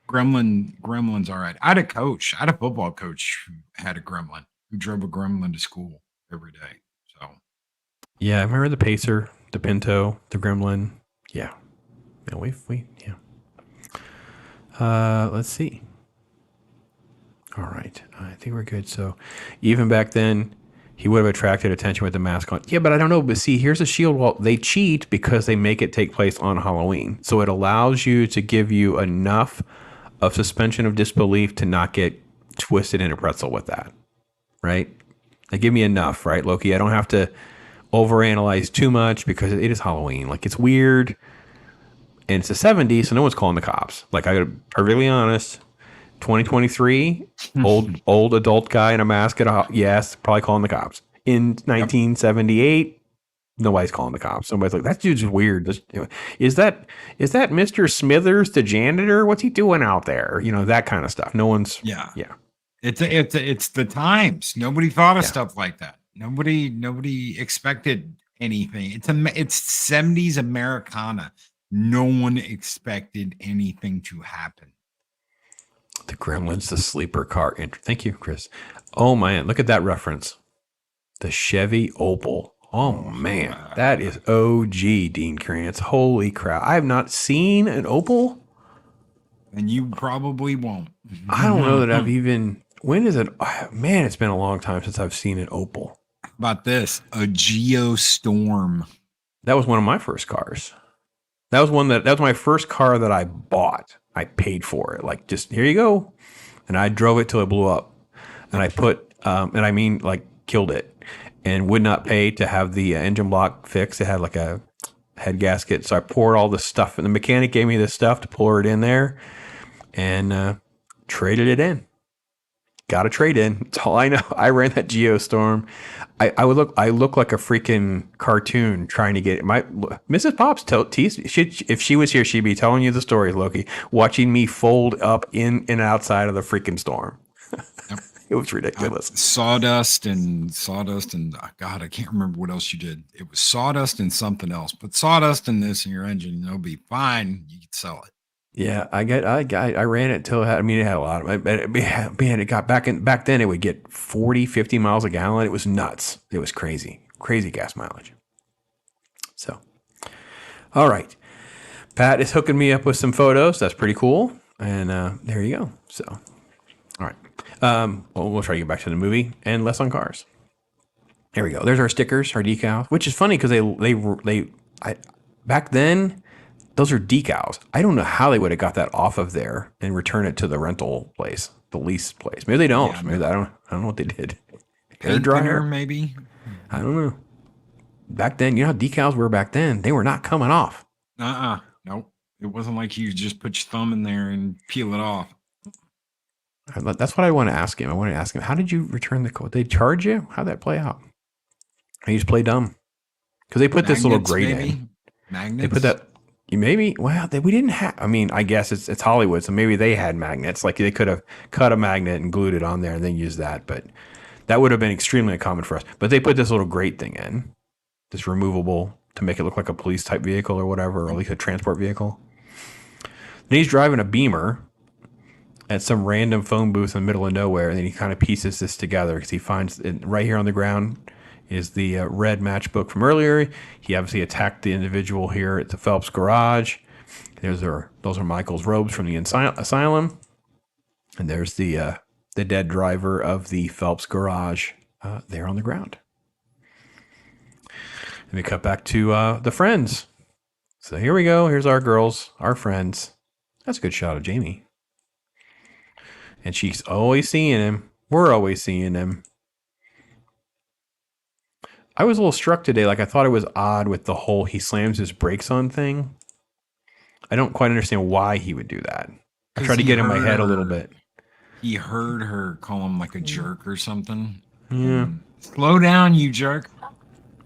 Gremlin's all right. I had a football coach who had a Gremlin, who drove a Gremlin to school every day. So, yeah, I remember the Pacer, the Pinto, the Gremlin. Yeah, yeah. Let's see. All right, I think we're good. So, even back then, he would have attracted attention with the mask on. Yeah, but I don't know. But see, here's a shield wall. They cheat because they make it take place on Halloween, so it allows you to give you enough of suspension of disbelief to not get twisted in a pretzel with that, right? They give me enough, right, Loki? I don't have to overanalyze too much because it is Halloween. Like, it's weird, and it's the 70s, so no one's calling the cops. Like, I gotta be perfectly honest. 2023, old adult guy in a mask yes, probably calling the cops. In 1978. Nobody's calling the cops. Somebody's like, that dude's weird. Is that Mr. Smithers, the janitor? What's he doing out there? You know, that kind of stuff. No one's. Yeah. It's the times. Nobody thought of stuff like that. Nobody expected anything. It's 70s Americana. No one expected anything to happen. The Gremlin's the sleeper car. Thank you, Chris. Oh man, look at that reference. The Chevy Opal. Oh, man, that is OG Dean Krantz. Holy crap. I have not seen an Opal. And you probably won't. I don't know that I've even... When is it? Oh, man, it's been a long time since I've seen an Opal. How about this? A Geostorm. That was one of my first cars. That was my first car that I bought. I paid for it. Like, just, here you go. And I drove it till it blew up. And I put... and I mean, like, killed it. and would not pay to have the engine block fixed. It had like a head gasket. So I poured all this stuff, and the mechanic gave me this stuff to pour it in there, and traded it in. Got a trade in. That's all I know. I ran that Geostorm. I look like a freaking cartoon trying to get it. My Mrs. Pops if she was here, she'd be telling you the story, Loki, watching me fold up in and outside of the freaking storm. Yep. It was ridiculous. Sawdust and God, I can't remember what else you did. It was sawdust and something else. Put sawdust in this in your engine, and it'll be fine. You can sell it. Yeah, I ran it till it had a lot of it. Man, it got back then it would get 40, 50 miles a gallon. It was nuts. It was crazy gas mileage. So, all right. Pat is hooking me up with some photos. That's pretty cool. And there you go. So, all right. Well, we'll try to get back to the movie and less on cars. There we go. There's our stickers, our decals, which is funny because they back then, those are decals. I don't know how they would have got that off of there and return it to the rental place, the lease place. Maybe they don't. Yeah, Maybe I don't know what they did. Paint thinner, maybe. I don't know. Back then, you know how decals were back then? They were not coming off. Nope. It wasn't like you just put your thumb in there and peel it off. That's what I want to ask him. I want to ask him, how did you return the code? They charge you? How'd that play out? I just play dumb. Because they put this little grate in. Magnets? They put that. Maybe, well, we didn't have, I mean, I guess it's Hollywood, so maybe they had magnets. Like they could have cut a magnet and glued it on there and then used that, but that would have been extremely uncommon for us. But they put this little grate thing in, this removable, to make it look like a police type vehicle or whatever, or at least a transport vehicle. Then he's driving a Beamer at some random phone booth in the middle of nowhere, and then he kind of pieces this together because he finds it right here on the ground is the red matchbook from earlier. He obviously attacked the individual here at the Phelps garage. Those are Michael's robes from the asylum, and there's the dead driver of the Phelps garage there on the ground. And we cut back to the friends. So here we go. Here's our girls, our friends. That's a good shot of Jamie, and she's always seeing him. We're always seeing him. I was a little struck today. Like I thought it was odd with the whole he slams his brakes on thing. I don't quite understand why he would do that. I tried to get in my head a little bit. He heard her call him like a jerk or something. Yeah. Slow down, you jerk.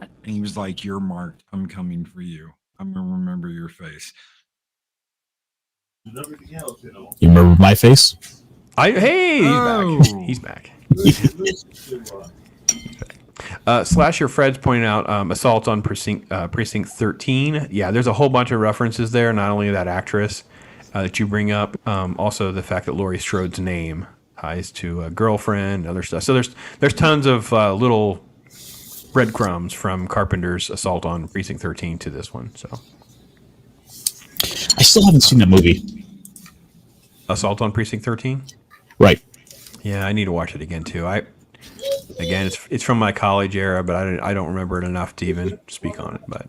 And he was like, "You're marked. I'm coming for you. I'm going to remember your face." You remember my face? He's back. Slasher Fred's pointing out assault on precinct 13. Yeah, there's a whole bunch of references there. Not only that actress that you bring up, also the fact that Laurie Strode's name ties to a girlfriend, other stuff. So there's tons of little breadcrumbs from Carpenter's Assault on Precinct 13 to this one. So I still haven't seen that movie. Assault on Precinct 13. Right. Yeah, I need to watch it again too. Again, it's from my college era, but I don't remember it enough to even speak on it. But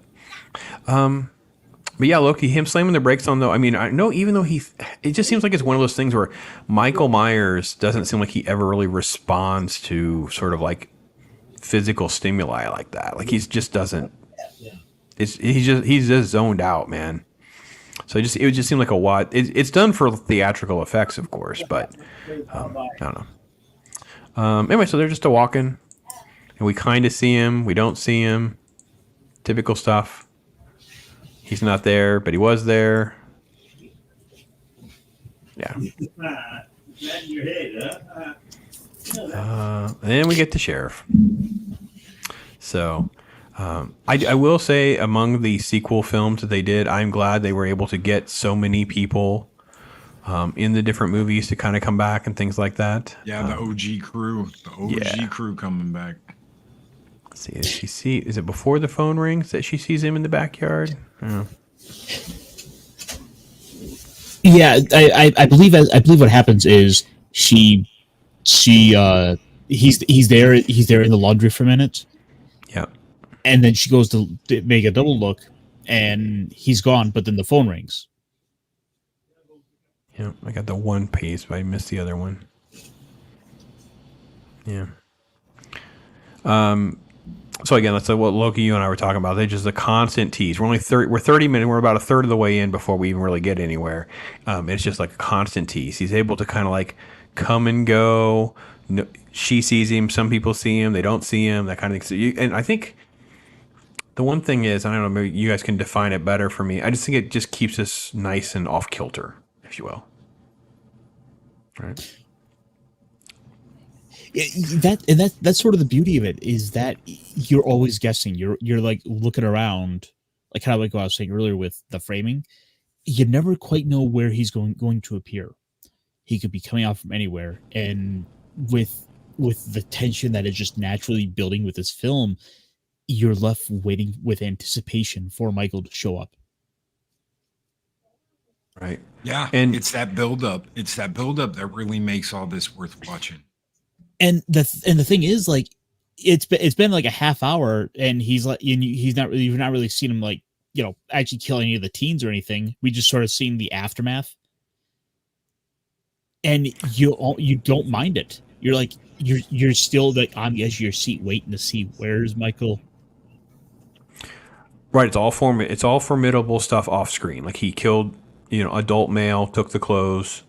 yeah, Loki, him slamming the brakes on though. I mean, I know even though it just seems like it's one of those things where Michael Myers doesn't seem like he ever really responds to sort of like physical stimuli like that. Like he's just doesn't. He's just zoned out, man. So it would just seem like a lot. It's done for theatrical effects, of course, but I don't know. Anyway, so they're just walking, and we kind of see him. We don't see him. Typical stuff. He's not there, but he was there. Yeah. And then we get the sheriff. So I will say among the sequel films that they did, I'm glad they were able to get so many people in the different movies to kind of come back and things like that. Yeah, the OG crew. The OG crew coming back. Let's see, is it before the phone rings that she sees him in the backyard? Yeah, I believe what happens is he's there in the laundry for a minute. Yeah. And then she goes to make a double look and he's gone, but then the phone rings. Yeah, I got the one piece, but I missed the other one. Yeah. So again, that's what Loki, you and I were talking about. They just a constant tease. We're only 30 minutes. We're about a third of the way in before we even really get anywhere. It's just like a constant tease. He's able to kind of like come and go. No, she sees him. Some people see him. They don't see him. That kind of thing. So and I think the one thing is, I don't know, maybe you guys can define it better for me. I just think it just keeps us nice and off kilter, if you will. Right. That's sort of the beauty of it, is that you're always guessing. You're like looking around, like kind of like what I was saying earlier with the framing. You never quite know where he's going to appear. He could be coming out from anywhere, and with the tension that is just naturally building with this film, you're left waiting with anticipation for Michael to show up. Right. Yeah, and it's that buildup. It's that buildup that really makes all this worth watching. And the thing is, like, it's been like a half hour, and you've not really seen him, like, you know, actually kill any of the teens or anything. We just sort of seen the aftermath, and you don't mind it. You're like you're still like on the edge of your seat, waiting to see where's Michael. Right. It's all formidable stuff off screen. Like he killed, you know, adult male, took the clothes.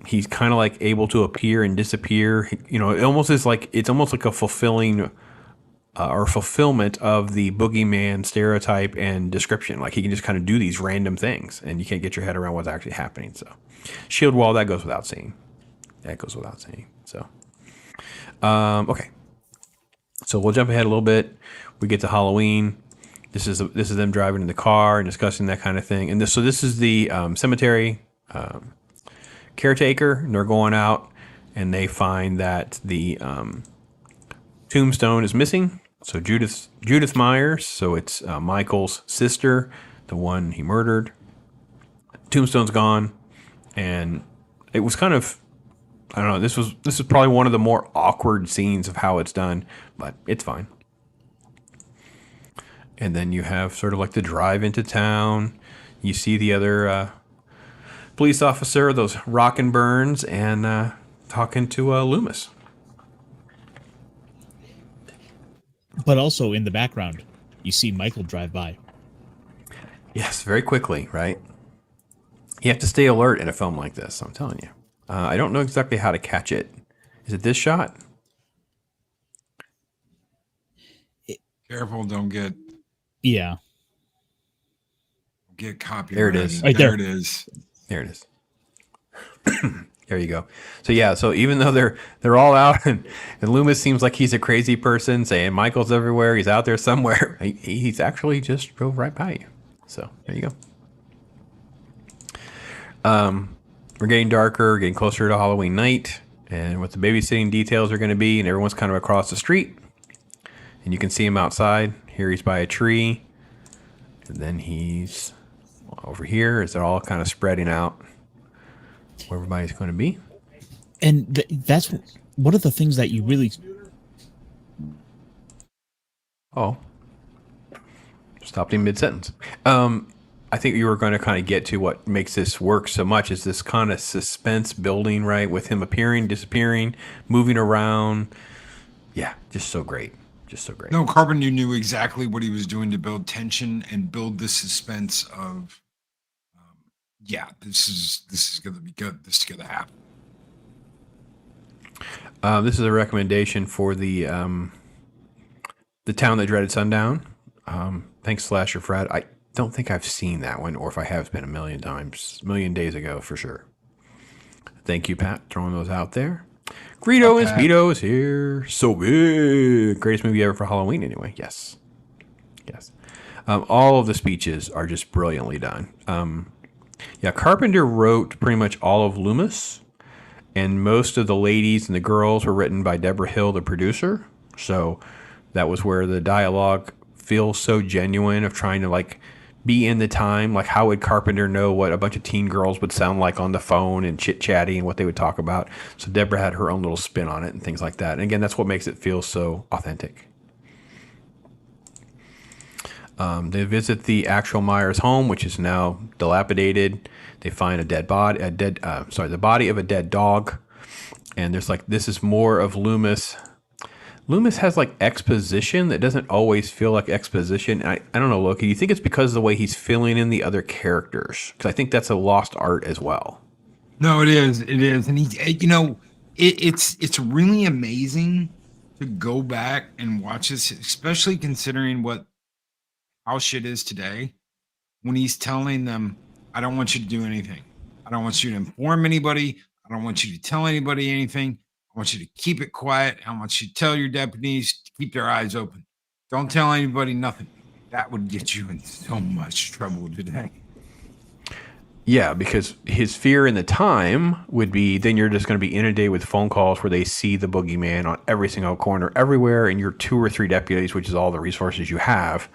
He's kind of like able to appear and disappear. You know, it's almost like a fulfillment of the boogeyman stereotype and description. Like he can just kind of do these random things, and you can't get your head around what's actually happening. So, shield wall, that goes without saying. So, okay. So we'll jump ahead a little bit. We get to Halloween. This is them driving in the car and discussing that kind of thing. And this is the cemetery. Caretaker, and they're going out, and they find that the tombstone is missing. So Judith Myers, so it's Michael's sister, the one he murdered. Tombstone's gone, and it was kind of, I don't know. This is probably one of the more awkward scenes of how it's done, but it's fine. And then you have sort of like the drive into town. You see the other police officer, those rockin' burns, and talking to Loomis. But also in the background, you see Michael drive by. Yes, very quickly, right? You have to stay alert in a film like this, I'm telling you. I don't know exactly how to catch it. Is it this shot? Careful, don't get copyrighted. There it is. Right there there. it is. There it is. There you go. So yeah, so even though they're all out, and Loomis seems like he's a crazy person saying Michael's everywhere, he's out there somewhere, he's actually just drove right by you. So there you go. We're getting darker, getting closer to Halloween night, and what the babysitting details are going to be, and everyone's kind of across the street, and you can see him outside. Here he's by a tree, and then he's over here as they're all kind of spreading out where everybody's going to be. And that's one of the things that you really... Oh. Stopped in mid-sentence. I think you were going to kind of get to what makes this work so much is this kind of suspense building, right? With him appearing, disappearing, moving around. Yeah, just so great. Just so great. No, Carpenter knew exactly what he was doing to build tension and build the suspense of, this is going to be good. This is going to happen. This is a recommendation for the Town That Dreaded Sundown. Thanks, Slasher Fred. I don't think I've seen that one, or if I have, it's been a million days ago for sure. Thank you, Pat, throwing those out there. Greedo and Speedo is here. So big. Greatest movie ever for Halloween, anyway. Yes. All of the speeches are just brilliantly done. Carpenter wrote pretty much all of Loomis, and most of the ladies and the girls were written by Deborah Hill, the producer. So that was where the dialogue feels so genuine of trying to like be in the time. Like how would Carpenter know what a bunch of teen girls would sound like on the phone and chit-chatting and what they would talk about? So Deborah had her own little spin on it and things like that. And again, that's what makes it feel so authentic. They visit the actual Myers home, which is now dilapidated. They find the body of a dead dog. And there's like, this is more of Loomis Loomis has like exposition that doesn't always feel like exposition. I don't know, Loki. Do you think it's because of the way he's filling in the other characters? Because I think that's a lost art as well. No, it is. It is. And it's really amazing to go back and watch this, especially considering how shit is today. When he's telling them, I don't want you to do anything. I don't want you to inform anybody. I don't want you to tell anybody anything. I want you to keep it quiet. I want you to tell your deputies to keep their eyes open. Don't tell anybody nothing. That would get you in so much trouble today. Yeah, because his fear in the time would be then you're just going to be inundated with phone calls where they see the boogeyman on every single corner everywhere, and your 2 or 3 deputies, which is all the resources you have,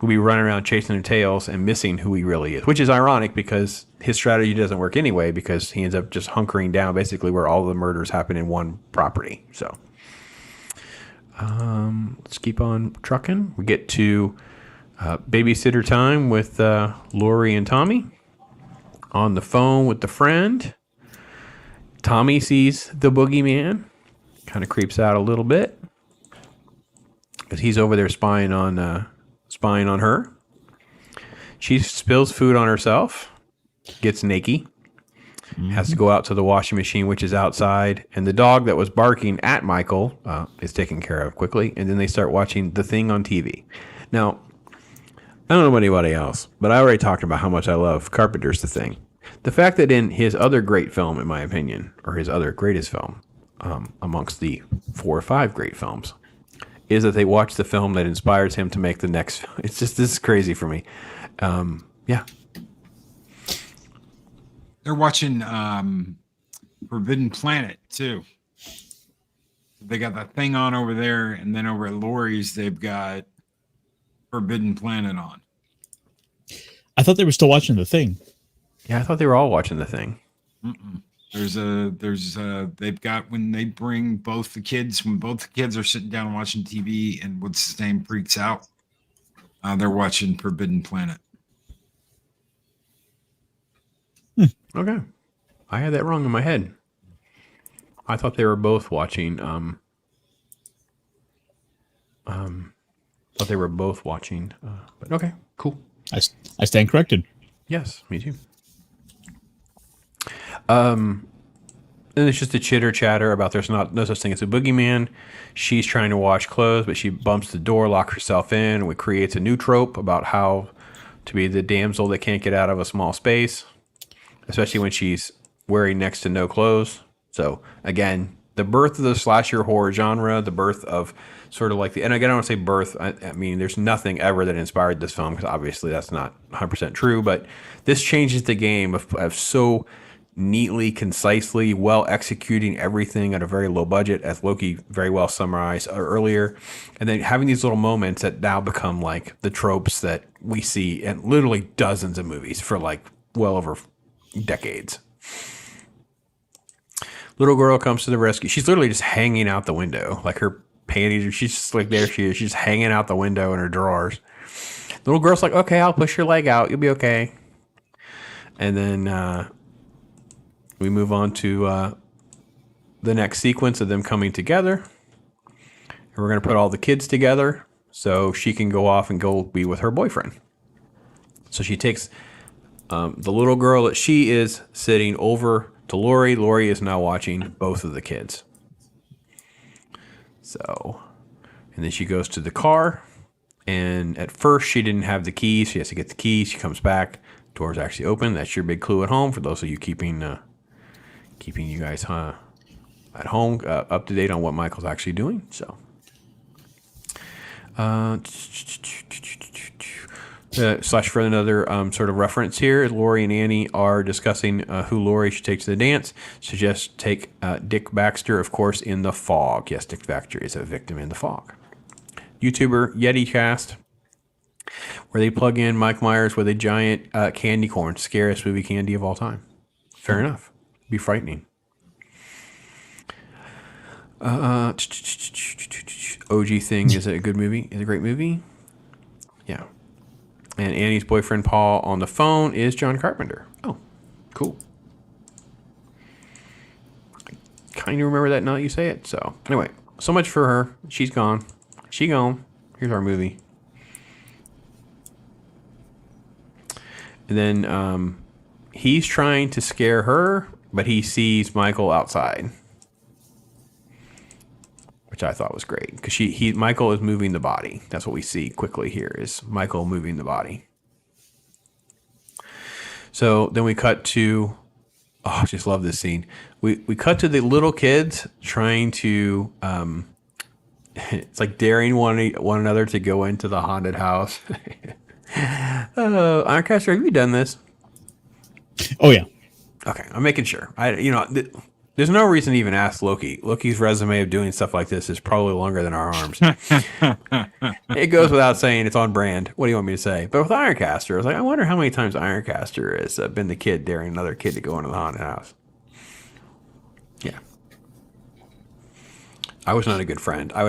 will be running around chasing their tails and missing who he really is, which is ironic because his strategy doesn't work anyway because he ends up just hunkering down basically where all the murders happen in one property. So let's keep on trucking. We get to babysitter time with Lori and Tommy on the phone with the friend. Tommy sees the boogeyman, kind of creeps out a little bit because he's over there spying on her. She spills food on herself, gets naked, has to go out to the washing machine, which is outside, and the dog that was barking at Michael is taken care of quickly, and then they start watching The Thing on TV. Now, I don't know about anybody else, but I already talked about how much I love Carpenter's The Thing. The fact that in his other great film, in my opinion, or his other greatest film, amongst the 4 or 5 great films, is that they watch the film that inspires him to make the next. It's just, this is crazy for me. Yeah. They're watching Forbidden Planet too. They got that thing on over there, and then over at Lori's, they've got Forbidden Planet on. I thought they were still watching The Thing. Yeah, I thought they were all watching The Thing. Mm-mm. They've got when they bring both the kids, when both the kids are sitting down watching TV and what's his name freaks out, they're watching Forbidden Planet. Okay. I had that wrong in my head. I thought they were both watching, but okay, cool. I stand corrected. Yes, me too. And it's just a chitter chatter about there's no such thing as a boogeyman. She's trying to wash clothes, but she bumps the door, locks herself in, and it creates a new trope about how to be the damsel that can't get out of a small space, especially when she's wearing next to no clothes. So again, the birth of the slasher horror genre, the birth of sort of like and again, I don't want to say birth. I mean, there's nothing ever that inspired this film because obviously that's not 100% true, but this changes the game of so neatly, concisely, well executing everything at a very low budget, as Loki very well summarized earlier, and then having these little moments that now become like the tropes that we see in literally dozens of movies for like well over decades. Little girl comes to the rescue. She's literally just hanging out the window, like her panties. She's just like, there she is. She's hanging out the window in her drawers. The little girl's like, okay, I'll push your leg out. You'll be okay. And then we move on to the next sequence of them coming together. And we're going to put all the kids together so she can go off and go be with her boyfriend. So she takes the little girl that she is sitting over to Lori. Lori is now watching both of the kids. So, and then she goes to the car. And at first she didn't have the keys. She has to get the keys. She comes back. Door's actually open. That's your big clue at home for those of you keeping you guys at home up to date on what Michael's actually doing. So, slash for another sort of reference here, Lori and Annie are discussing who Lori should take to the dance. Suggest take Dick Baxter, of course, in The Fog. Yes, Dick Baxter is a victim in The Fog. YouTuber Yeti Cast, where they plug in Mike Myers with a giant candy corn, scariest movie candy of all time. Fair enough. Be frightening. OG Thing is a good movie. Is a great movie. Yeah. And Annie's boyfriend Paul on the phone is John Carpenter. Oh, cool. I kind of remember that now that you say it. So anyway, so much for her. She's gone. She gone. Here's our movie. And then he's trying to scare her, but he sees Michael outside, which I thought was great because Michael is moving the body. That's what we see quickly here is Michael moving the body. So then we cut to, I just love this scene. We cut to the little kids trying to, it's like daring one another to go into the haunted house. Ironcaster, have you done this? Oh yeah. Okay, I'm making sure. There's no reason to even ask Loki. Loki's resume of doing stuff like this is probably longer than our arms. It goes without saying it's on brand. What do you want me to say? But with Ironcaster, I was like, I wonder how many times Ironcaster has been the kid daring another kid to go into the haunted house. Yeah. I was not a good friend. I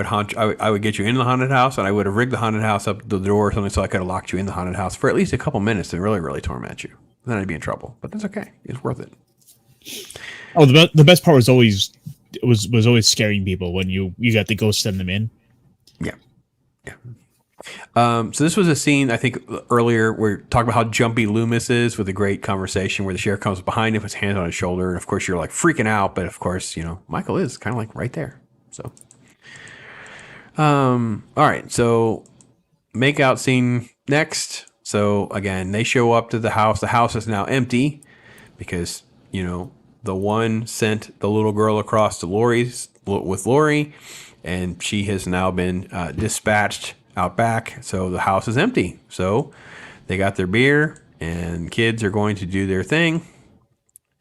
would get you in the haunted house, and I would have rigged the haunted house up the door or something so I could have locked you in the haunted house for at least a couple minutes and really, really torment you. Then I'd be in trouble. But that's okay. It's worth it. Oh, the best part was always scaring people when you got to go send them in. Yeah. So this was a scene, I think, earlier where we talked about how jumpy Loomis is with a great conversation where the sheriff comes behind him, puts his hand on his shoulder, and of course you're like freaking out, but of course, Michael is kind of like right there. So, all right. So make out scene next. So again, they show up to the house. The house is now empty because, the one sent the little girl across to with Lori, and she has now been dispatched out back. So the house is empty. So they got their beer, and kids are going to do their thing,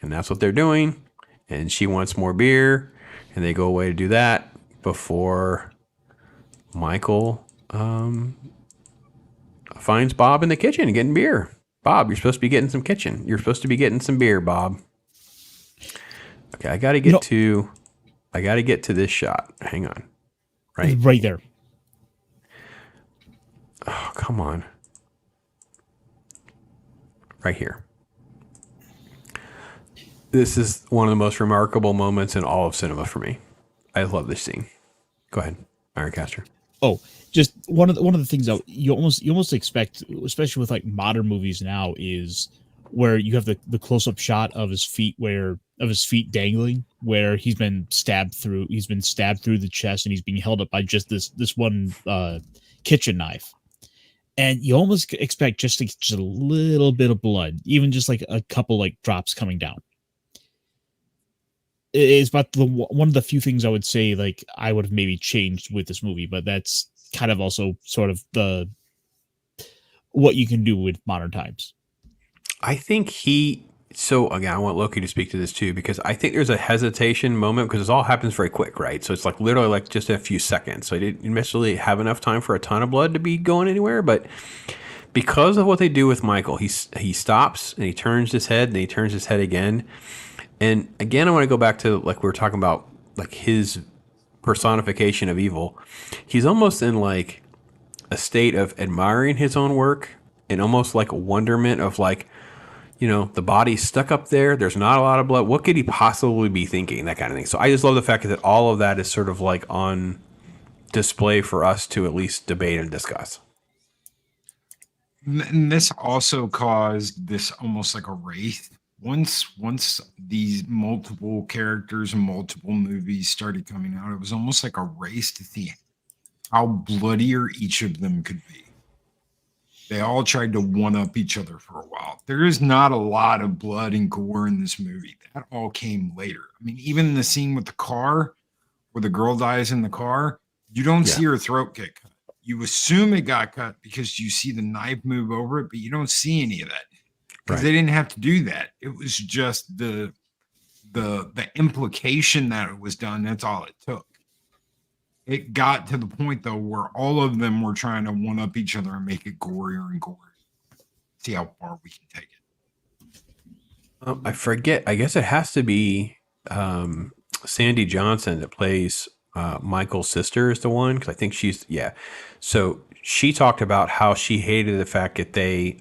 and that's what they're doing. And she wants more beer, and they go away to do that before Michael finds Bob in the kitchen getting beer. Bob, you're supposed to be getting some kitchen. You're supposed to be getting some beer, Bob. Okay, I got to get to this shot. Hang on. Right there. Oh, come on. Right here. This is one of the most remarkable moments in all of cinema for me. I love this scene. Go ahead, Ironcaster. Oh, just one of the things that you almost expect, especially with like modern movies now, is where you have the close-up shot of his feet dangling, where he's been stabbed through the chest, and he's being held up by just this one kitchen knife. And you almost expect just a little bit of blood, even just like a couple like drops coming down. It's about one of the few things I would say like I would have maybe changed with this movie, but that's kind of also sort of what you can do with modern times. I think so again, I want Loki to speak to this too, because I think there's a hesitation moment because it all happens very quick, right? So it's like literally like just a few seconds. So I didn't necessarily have enough time for a ton of blood to be going anywhere, but because of what they do with Michael, he stops and he turns his head and he turns his head again. And again, I want to go back to like we were talking about like his personification of evil. He's almost in like a state of admiring his own work and almost like a wonderment of like, the body's stuck up there. There's not a lot of blood. What could he possibly be thinking? That kind of thing. So I just love the fact that all of that is sort of like on display for us to at least debate and discuss. And this also caused this almost like a wraith. Once these multiple characters and multiple movies started coming out, it was almost like a race to see how bloodier each of them could be. They all tried to one-up each other for a while. There is not a lot of blood and gore in this movie. That all came later. I mean, even the scene with the car, where the girl dies in the car, you don't see her throat get cut. You assume it got cut because you see the knife move over it, but you don't see any of that. Because they didn't have to do that. It was just the implication that it was done. That's all it took. It got to the point, though, where all of them were trying to one-up each other and make it gorier and gorier. See how far we can take it. I forget. I guess it has to be Sandy Johnson that plays Michael's sister is the one, because I think she's, So she talked about how she hated the fact that they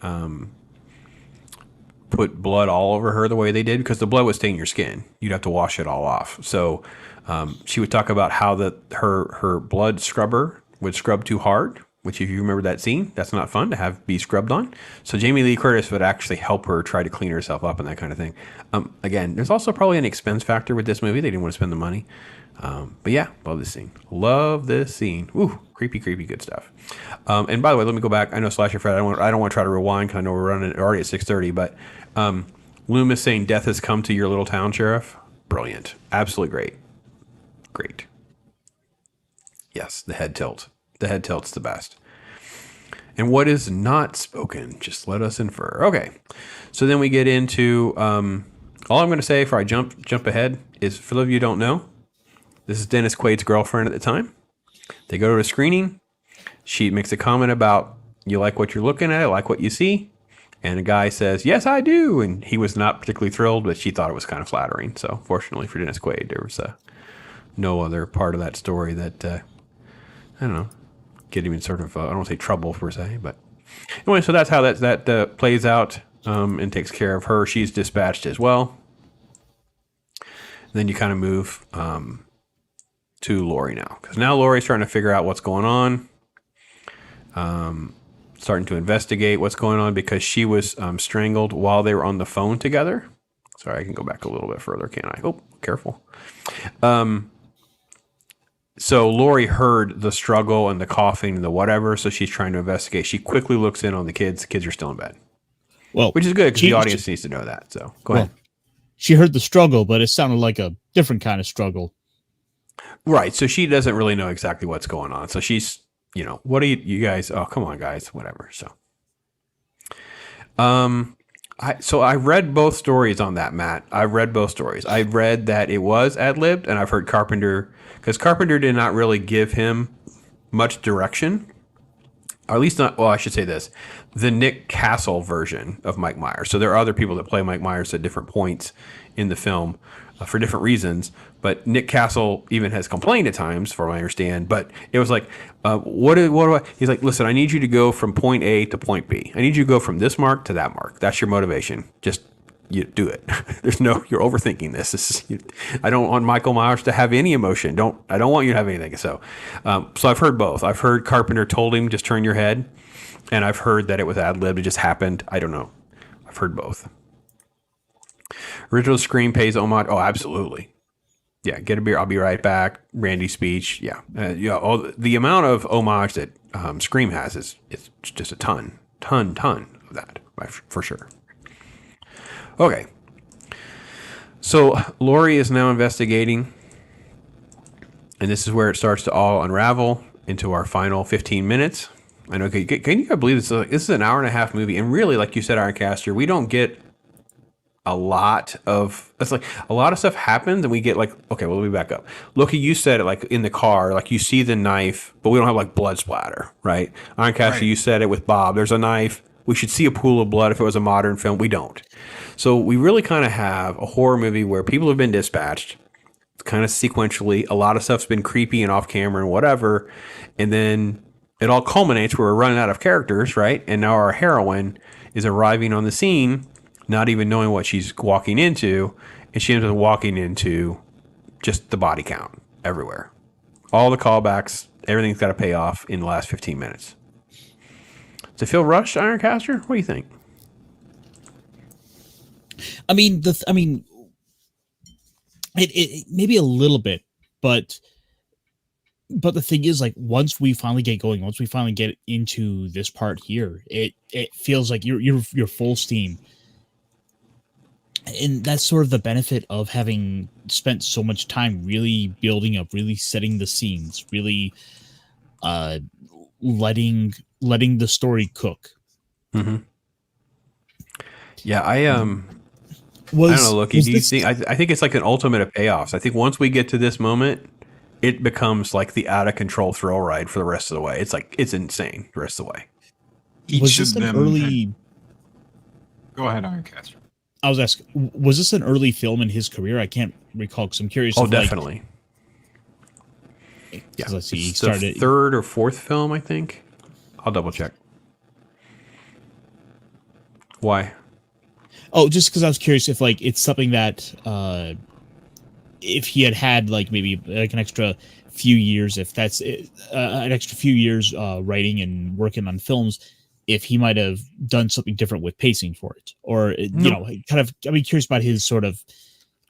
put blood all over her the way they did, because the blood would stain your skin. You'd have to wash it all off. So she would talk about how her blood scrubber would scrub too hard, which if you remember that scene, that's not fun to be scrubbed on. So Jamie Lee Curtis would actually help her try to clean herself up and that kind of thing. Again, there's also probably an expense factor with this movie. They didn't want to spend the money. But yeah, love this scene. Love this scene. Ooh, creepy, good stuff. And by the way, let me go back. I know Slasher Fred, I don't want to try to rewind because I know we're running already at 6:30, but Loomis saying death has come to your little town, Sheriff. Brilliant. Absolutely great. Great. Yes, the head tilt. The head tilt's the best. And what is not spoken, just let us infer. Okay. So then we get into, all I'm going to say before I jump ahead is, for those of you who don't know, this is Dennis Quaid's girlfriend at the time. They go to a screening. She makes a comment about, you like what you're looking at, I like what you see. And the guy says, yes, I do. And he was not particularly thrilled, but she thought it was kind of flattering. So fortunately for Dennis Quaid, there was no other part of that story that, I don't know, get him in sort of, I don't want to say trouble per se, but anyway, so that's how that plays out and takes care of her. She's dispatched as well. Then you kind of move to Laurie now, because now Laurie's trying to figure out what's going on, starting to investigate what's going on, because she was strangled while they were on the phone together. Sorry, I can go back a little bit further, can't I? Oh, careful. So Laurie heard the struggle and the coughing and the whatever, so she's trying to investigate. She quickly looks in on the kids. The kids are still in bed. Well, which is good because the audience needs to know that. So go ahead. She heard the struggle, but it sounded like a different kind of struggle. Right. So she doesn't really know exactly what's going on. So she's, what are you guys? Oh, come on, guys. Whatever. So, I read both stories on that, Matt. I read both stories. I read that it was ad-libbed, and I've heard Carpenter, because Carpenter did not really give him much direction. Or at least not, well, I should say this. The Nick Castle version of Mike Myers. So there are other people that play Mike Myers at different points in the film for different reasons. But Nick Castle even has complained at times, from what I understand. But it was like, what do I? He's like, listen, I need you to go from point A to point B. I need you to go from this mark to that mark. That's your motivation. Just you do it. You're overthinking this. I don't want Michael Myers to have any emotion. I don't want you to have anything. So I've heard both. I've heard Carpenter told him, just turn your head. And I've heard that it was ad-libbed. It just happened. I don't know. I've heard both. Original Scream pays homage. Oh, absolutely. Yeah, get a beer. I'll be right back. Randy's speech. Yeah. The amount of homage that Scream has is just a ton of that, for sure. Okay. So Laurie is now investigating, and this is where it starts to all unravel into our final 15 minutes. I know. Can you believe this? This is an hour and a half movie, and really, like you said, Ironcaster, we don't get a lot of. It's like a lot of stuff happens, and we get like, okay, well, let me back up. Loki, you said it like in the car, like you see the knife, but we don't have like blood splatter, right? Ironcaster, right. You said it with Bob. There's a knife. We should see a pool of blood if it was a modern film. We don't. So we really kind of have a horror movie where people have been dispatched, kind of sequentially. A lot of stuff's been creepy and off camera and whatever, and then it all culminates where we're running out of characters, right? And now our heroine is arriving on the scene, not even knowing what she's walking into, and she ends up walking into just the body count everywhere. All the callbacks, everything's got to pay off in the last 15 minutes. Does it feel rushed, Ironcaster? What do you think? I mean, it maybe a little bit, but the thing is, like, once we finally get going, once we finally get into this part here, it feels like you're full steam. And that's sort of the benefit of having spent so much time really building up, really setting the scenes, really letting the story cook. Mm-hmm. Yeah, I don't know, Loki. Do you think? I think it's like an ultimate of payoffs. I think once we get to this moment, it becomes like the out of control thrill ride for the rest of the way. It's like it's insane the rest of the way. Was this an early? Go ahead, Ironcaster. I was asking, was this an early film in his career? I can't recall because I'm curious. Oh, definitely. Yeah, let's see. He started the third or fourth film, I think. I'll double check. Why? Oh, just because I was curious if like it's something that if he had like maybe like an extra few years, if that's an extra few years writing and working on films, if he might have done something different with pacing for it, or you know, kind of. I mean, curious about his sort of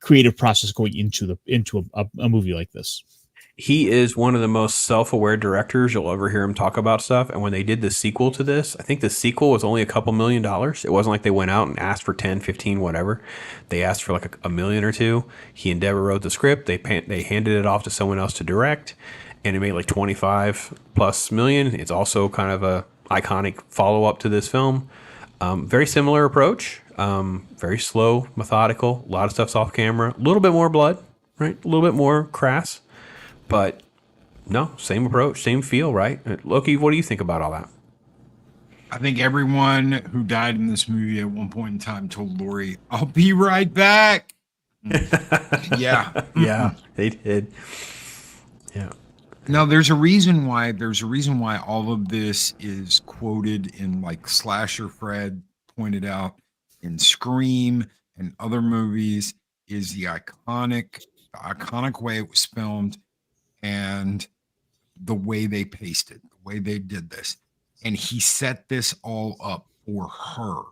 creative process going into a movie like this. He is one of the most self-aware directors you'll ever hear him talk about stuff. And when they did the sequel to this, I think the sequel was only a couple $1 million. It wasn't like they went out and asked for 10, 15, whatever. They asked for like a million or two. He and Deborah wrote the script. They handed it off to someone else to direct, and it made like 25 plus million. It's also kind of a iconic follow-up to this film. Very similar approach. Very slow, methodical. A lot of stuff's off camera. A little bit more blood, right? A little bit more crass. But no, same approach, same feel, right? Loki, what do you think about all that? I think everyone who died in this movie at one point in time told Laurie, "I'll be right back." Yeah. Yeah, they did. Yeah. Now there's a reason why all of this is quoted in, like, Slasher Fred pointed out, in Scream and other movies, is the iconic way it was filmed and the way they paced it, the way they did this. And he set this all up for her.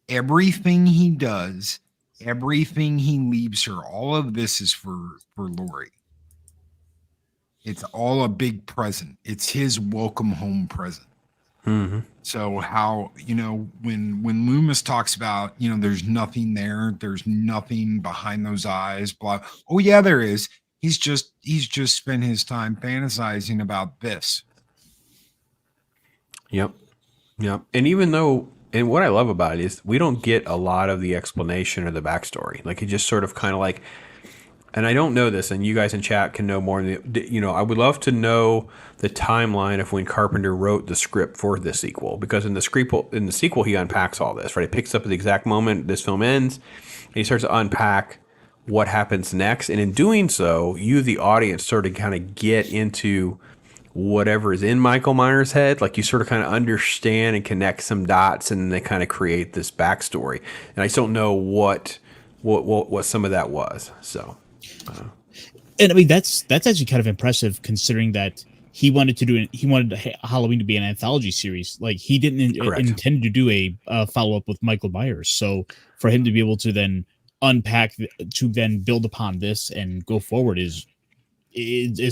Everything he does, everything he leaves her, all of this is for Laurie. It's all a big present. It's his welcome home present. Mm-hmm. So how, you know, when Loomis talks about, you know, there's nothing there, there's nothing behind those eyes, blah. Oh yeah, there is. He's just spent his time fantasizing about this. Yep. And even though, and what I love about it is we don't get a lot of the explanation or the backstory. Like, it just sort of kind of like, and I don't know this, and you guys in chat can know more. You know, I would love to know the timeline of when Carpenter wrote the script for the sequel, because in the sequel he unpacks all this, right? It picks up at the exact moment this film ends, and he starts to unpack what happens next, and in doing so, you, the audience, sort of kind of get into whatever is in Michael Myers' head. Like, you sort of kind of understand and connect some dots, and they kind of create this backstory. And I just don't know what some of that was. So, and I mean that's actually kind of impressive, considering that he wanted Halloween to be an anthology series. Like, he didn't intend to do a follow up with Michael Myers. So for him to be able to then unpack, to then build upon this and go forward is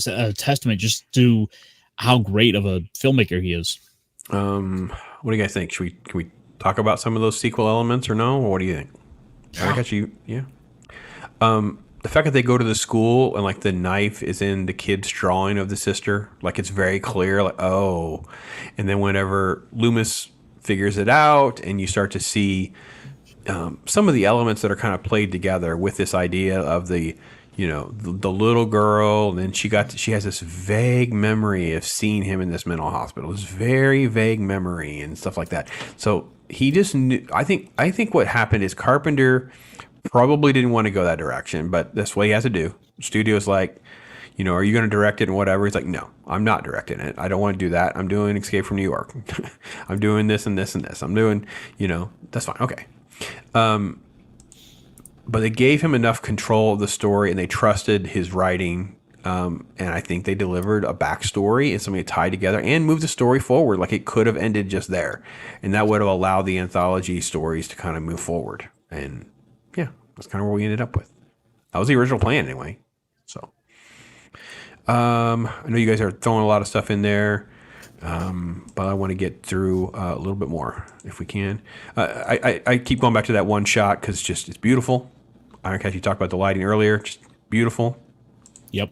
a testament just to how great of a filmmaker he is. What do you guys think? Can we talk about some of those sequel elements or no? Or what do you think? Yeah. I got you. Yeah. The fact that they go to the school and, like, the knife is in the kid's drawing of the sister, like, it's very clear, like, oh. And then whenever Loomis figures it out and you start to see some of the elements that are kind of played together with this idea of the, you know, the little girl, and then she has this vague memory of seeing him in this mental hospital, this very vague memory and stuff like that. So he just knew. I think what happened is Carpenter probably didn't want to go that direction, but that's what he has to do. Studio's like, you know, are you going to direct it and whatever? He's like, no, I'm not directing it. I don't want to do that. I'm doing Escape from New York. I'm doing this and this and this. I'm doing, you know, that's fine. Okay. But they gave him enough control of the story, and they trusted his writing. And I think they delivered a backstory and something to tie together and move the story forward. Like, it could have ended just there, and that would have allowed the anthology stories to kind of move forward. And yeah, that's kind of where we ended up with. That was the original plan anyway. So, I know you guys are throwing a lot of stuff in there. But I want to get through a little bit more if we can. I keep going back to that one shot because it's beautiful. Ironcast, you talked about the lighting earlier, just beautiful. Yep.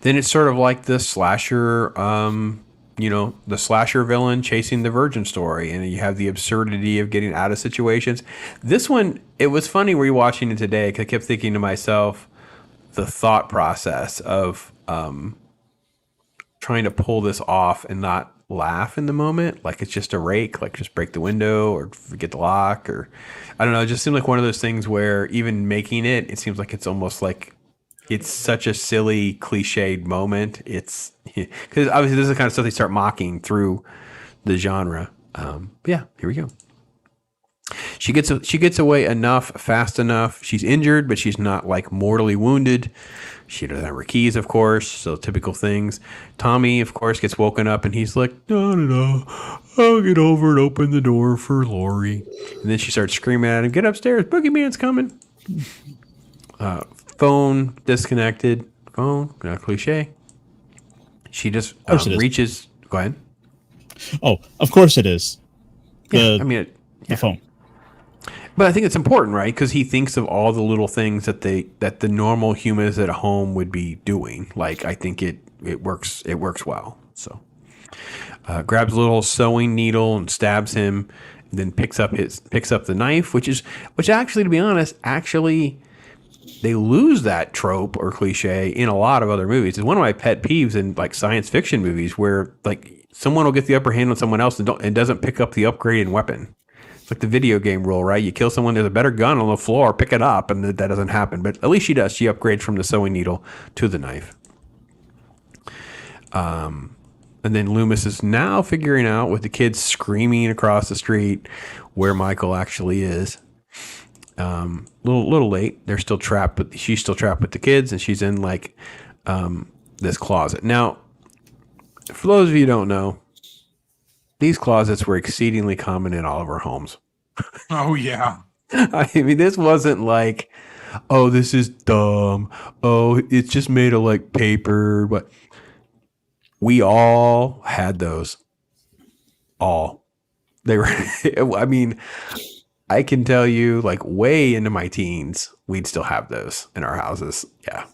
Then it's sort of like the slasher, the slasher villain chasing the virgin story, and you have the absurdity of getting out of situations. This one, it was funny rewatching it today because I kept thinking to myself the thought process of trying to pull this off and not laugh in the moment, like it's just a rake, like just break the window or forget the lock, or I don't know. It just seemed like one of those things where even making it seems like it's almost like it's such a silly, cliched moment. It's because obviously this is the kind of stuff they start mocking through the genre. Yeah, here we go. She gets away fast enough. She's injured, but she's not like mortally wounded. She doesn't have her keys, of course, so typical things. Tommy, of course, gets woken up, and he's like, no, I'll get over and open the door for Lori. And then she starts screaming at him, get upstairs, Boogeyman's coming. Phone disconnected. Phone, not cliche. She just reaches. Go ahead. Oh, of course it is. The phone. But I think it's important, right? Because he thinks of all the little things that the normal humans at home would be doing. Like, I think it works. It works well. So, grabs a little sewing needle and stabs him. And then picks up the knife, which actually, to be honest, they lose that trope or cliche in a lot of other movies. It's one of my pet peeves in like science fiction movies where like someone will get the upper hand on someone else and doesn't pick up the upgraded weapon. It's like the video game rule, right? You kill someone, there's a better gun on the floor, pick it up, and that doesn't happen. But at least she does. She upgrades from the sewing needle to the knife. And then Loomis is now figuring out with the kids screaming across the street where Michael actually is. Little late. They're still trapped, but she's still trapped with the kids, and she's in like this closet. Now, for those of you who don't know, these closets were exceedingly common in all of our homes. Oh yeah. I mean, this wasn't like, oh, this is dumb. Oh, it's just made of like paper, but we all had those. All. They were. I mean, I can tell you, like, way into my teens, we'd still have those in our houses. Yeah.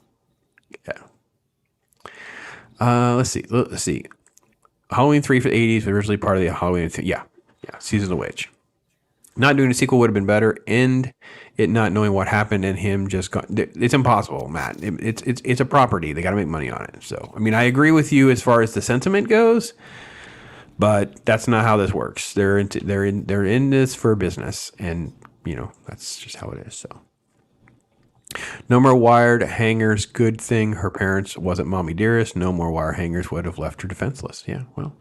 Let's see. Halloween 3 for the 80s was originally part of the Halloween. Yeah. Season of the Witch. Not doing a sequel would have been better. And it not knowing what happened and him just gone. It's impossible, Matt. It's a property. They got to make money on it. So, I mean, I agree with you as far as the sentiment goes. But that's not how this works. They're in this for business, and that's just how it is. So, no more wired hangers. Good thing her parents wasn't mommy dearest. No more wire hangers would have left her defenseless. Yeah, well,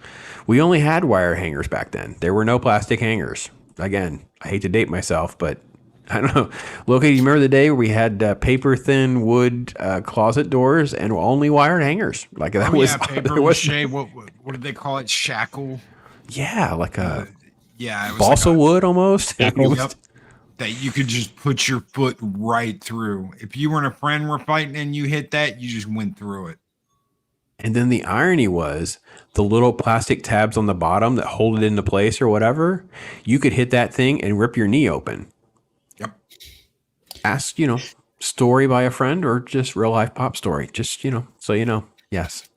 we only had wire hangers back then. There were no plastic hangers. Again, I hate to date myself, but I don't know. Loki, do you remember the day where we had paper thin wood closet doors and only wired hangers? Like that was paper mache. What did they call it? Shackle. Yeah, like a it was balsa wood almost. Yep. That you could just put your foot right through. If you and a friend were fighting and you hit that, you just went through it. And then the irony was the little plastic tabs on the bottom that hold it into place or whatever. You could hit that thing and rip your knee open. Ask, story by a friend or just real life pop story. Just, so yes.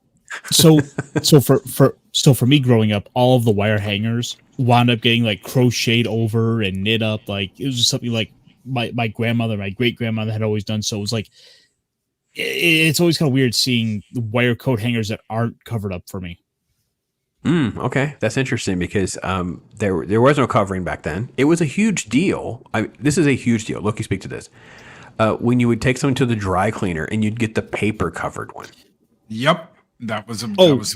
So for me growing up, all of the wire hangers wound up getting like crocheted over and knit up. Like it was just something like my grandmother, my great grandmother had always done. So it was like, it's always kind of weird seeing the wire coat hangers that aren't covered up for me. Okay, that's interesting because there was no covering back then. It was a huge deal. This is a huge deal. Loki, speak to this. When you would take something to the dry cleaner and you'd get the paper covered one. Yep, that was a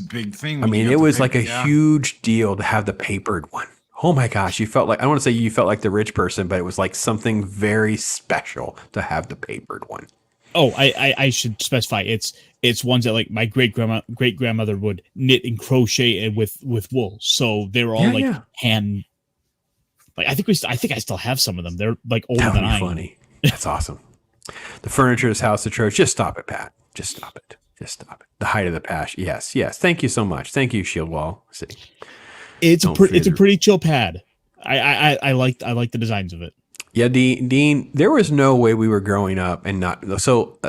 big thing. I mean, it was like a huge deal to have the papered one. Oh my gosh, you felt like, I don't want to say you felt like the rich person, but it was like something very special to have the papered one. Oh, I should specify it's ones that like my great grandmother would knit and crochet with wool. So they were all hand. Like I think I still have some of them. They're like older than I am. Funny. That's awesome. The furniture is house atrocious. Just stop it, Pat. Just stop it. The height of the pash. Yes. Thank you so much. Thank you, Shield Wall. See. It's a pretty chill pad. I like the designs of it. Yeah, Dean, there was no way we were growing up and not. So,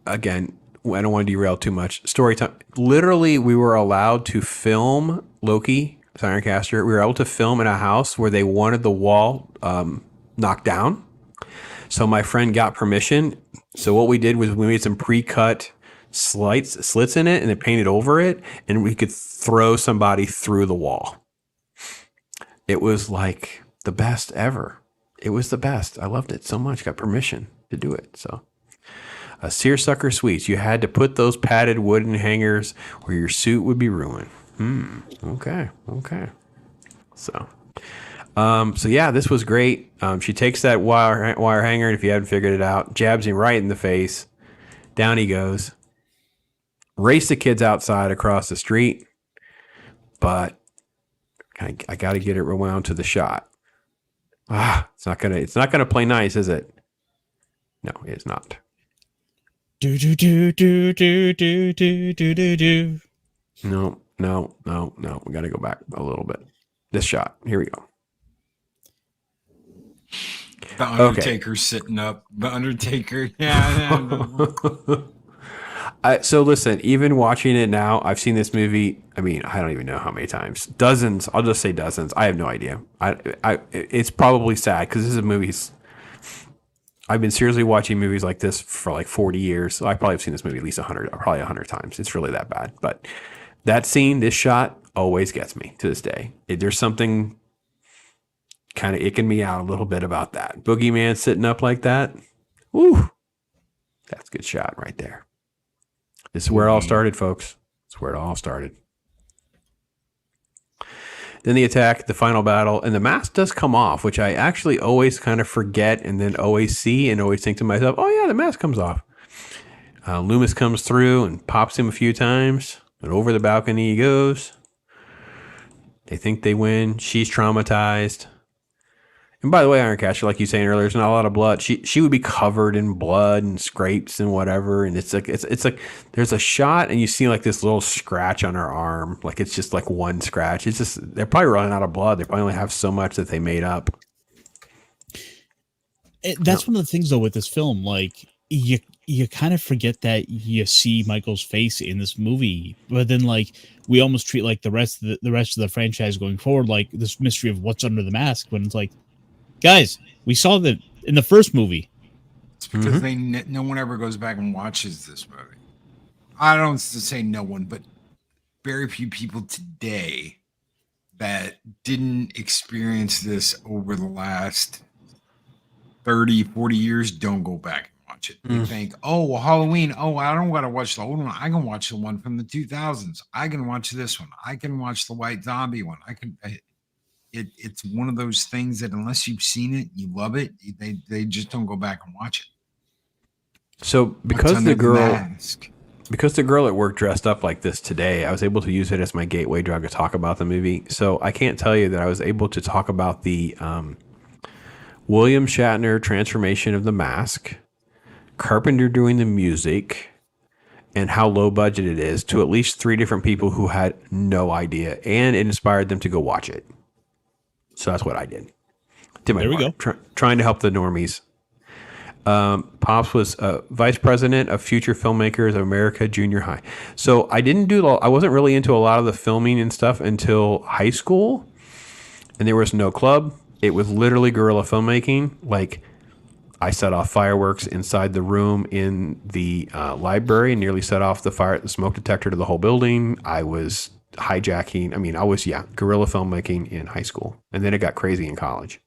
again, I don't want to derail too much. Story time. Literally, we were allowed to film Loki, IRONCASTER. We were able to film in a house where they wanted the wall knocked down. So my friend got permission. So what we did was we made some pre-cut slits in it and then painted over it, and we could throw somebody through the wall. It was like the best ever. It was the best. I loved it so much. Got permission to do it. So, Seersucker Suites. You had to put those padded wooden hangers where your suit would be ruined. Okay. So, So yeah, this was great. She takes that wire hanger, and if you haven't figured it out, jabs him right in the face. Down he goes. Race the kids outside across the street, but I got to get it rewound to the shot. It's not gonna play nice, is it? No, it's not. Do do do do do do do do do do. No. We got to go back a little bit. This shot. Here we go. The Undertaker sitting up. The Undertaker. Yeah. So listen, even watching it now, I've seen this movie. I mean, I don't even know how many times. Dozens. I'll just say dozens. I have no idea. It's probably sad because this is a movie. I've been seriously watching movies like this for like 40 years. So I probably have seen this movie at least 100 times. It's really that bad. But that scene, this shot, always gets me to this day. There's something kind of icking me out a little bit about that. Boogeyman sitting up like that. Woo. That's a good shot right there. This is where it all started, folks. It's where it all started. Then the attack, the final battle, and the mask does come off, which I actually always kind of forget and then always see and always think to myself, oh yeah, the mask comes off. Loomis comes through and pops him a few times, and over the balcony he goes. They think they win. She's traumatized. And by the way, Ironcaster, like you saying earlier, there's not a lot of blood. She would be covered in blood and scrapes and whatever. And it's like there's a shot and you see like this little scratch on her arm. Like it's just like one scratch. It's just they're probably running out of blood. They probably only have so much that they made up. That's one of the things though with this film. Like you kind of forget that you see Michael's face in this movie, but then like we almost treat like the rest of the franchise going forward like this mystery of what's under the mask when it's like, guys, we saw that in the first movie. It's because no one ever goes back and watches this movie. I don't say no one, but very few people today that didn't experience this over the last 30, 40 years don't go back and watch it. They think, oh, well, Halloween. Oh, I don't got to watch the old one. I can watch the one from the 2000s. I can watch this one. I can watch the White Zombie one. It's one of those things that unless you've seen it, you love it. They just don't go back and watch it. So because the girl at work dressed up like this today, I was able to use it as my gateway drug to talk about the movie. So I can't tell you that I was able to talk about the William Shatner transformation of the mask, Carpenter doing the music, and how low budget it is to at least 3 different people who had no idea, and it inspired them to go watch it. So that's what I did. There we go. Trying to help the normies. Pops was vice president of Future Filmmakers of America Junior High. So I wasn't really into a lot of the filming and stuff until high school, and there was no club. It was literally guerrilla filmmaking. Like I set off fireworks inside the room in the library and nearly set off the smoke detector to the whole building. I was hijacking. I mean, guerrilla filmmaking in high school. And then it got crazy in college.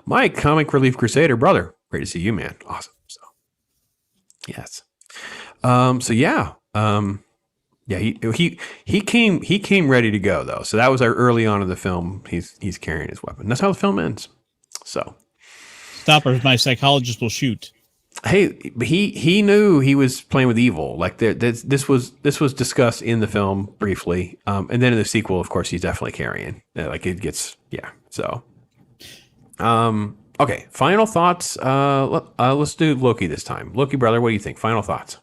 Mike, Comic Relief Crusader, brother. Great to see you, man. Awesome. So, yes. He came ready to go though. So that was our early on in the film. He's carrying his weapon. That's how the film ends. So stop or my psychologist will shoot. Hey, he knew he was playing with evil. Like this was discussed in the film briefly, and then in the sequel, of course, he's definitely carrying. Like it gets So, okay. Final thoughts. Let's do Loki this time. Loki, brother, what do you think? Final thoughts.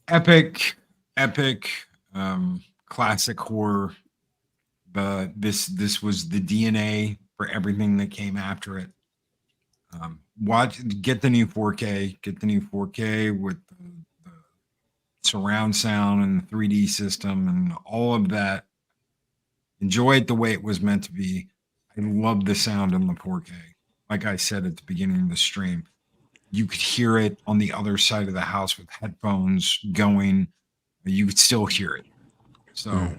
Epic, classic horror. This was the DNA for everything that came after it. Get the new 4K, with the surround sound and the 3D system and all of that. Enjoy it the way it was meant to be. I love the sound in the 4K. Like I said at the beginning of the stream, you could hear it on the other side of the house with headphones going. You could still hear it. So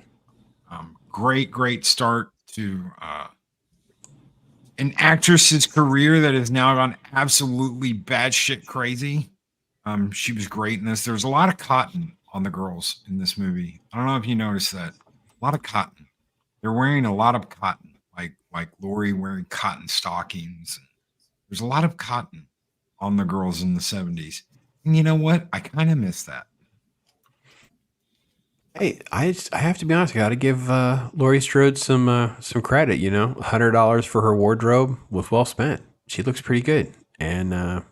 great start to an actress's career that has now gone absolutely batshit crazy. She was great in this. There's a lot of cotton on the girls in this movie. I don't know if you noticed that. A lot of cotton. They're wearing a lot of cotton. like Lori wearing cotton stockings. There's a lot of cotton on the girls in the 70s. And you know what? I kind of miss that. Hey, I have to be honest. I got to give Laurie Strode some credit. You know, $100 for her wardrobe was well spent. She looks pretty good, and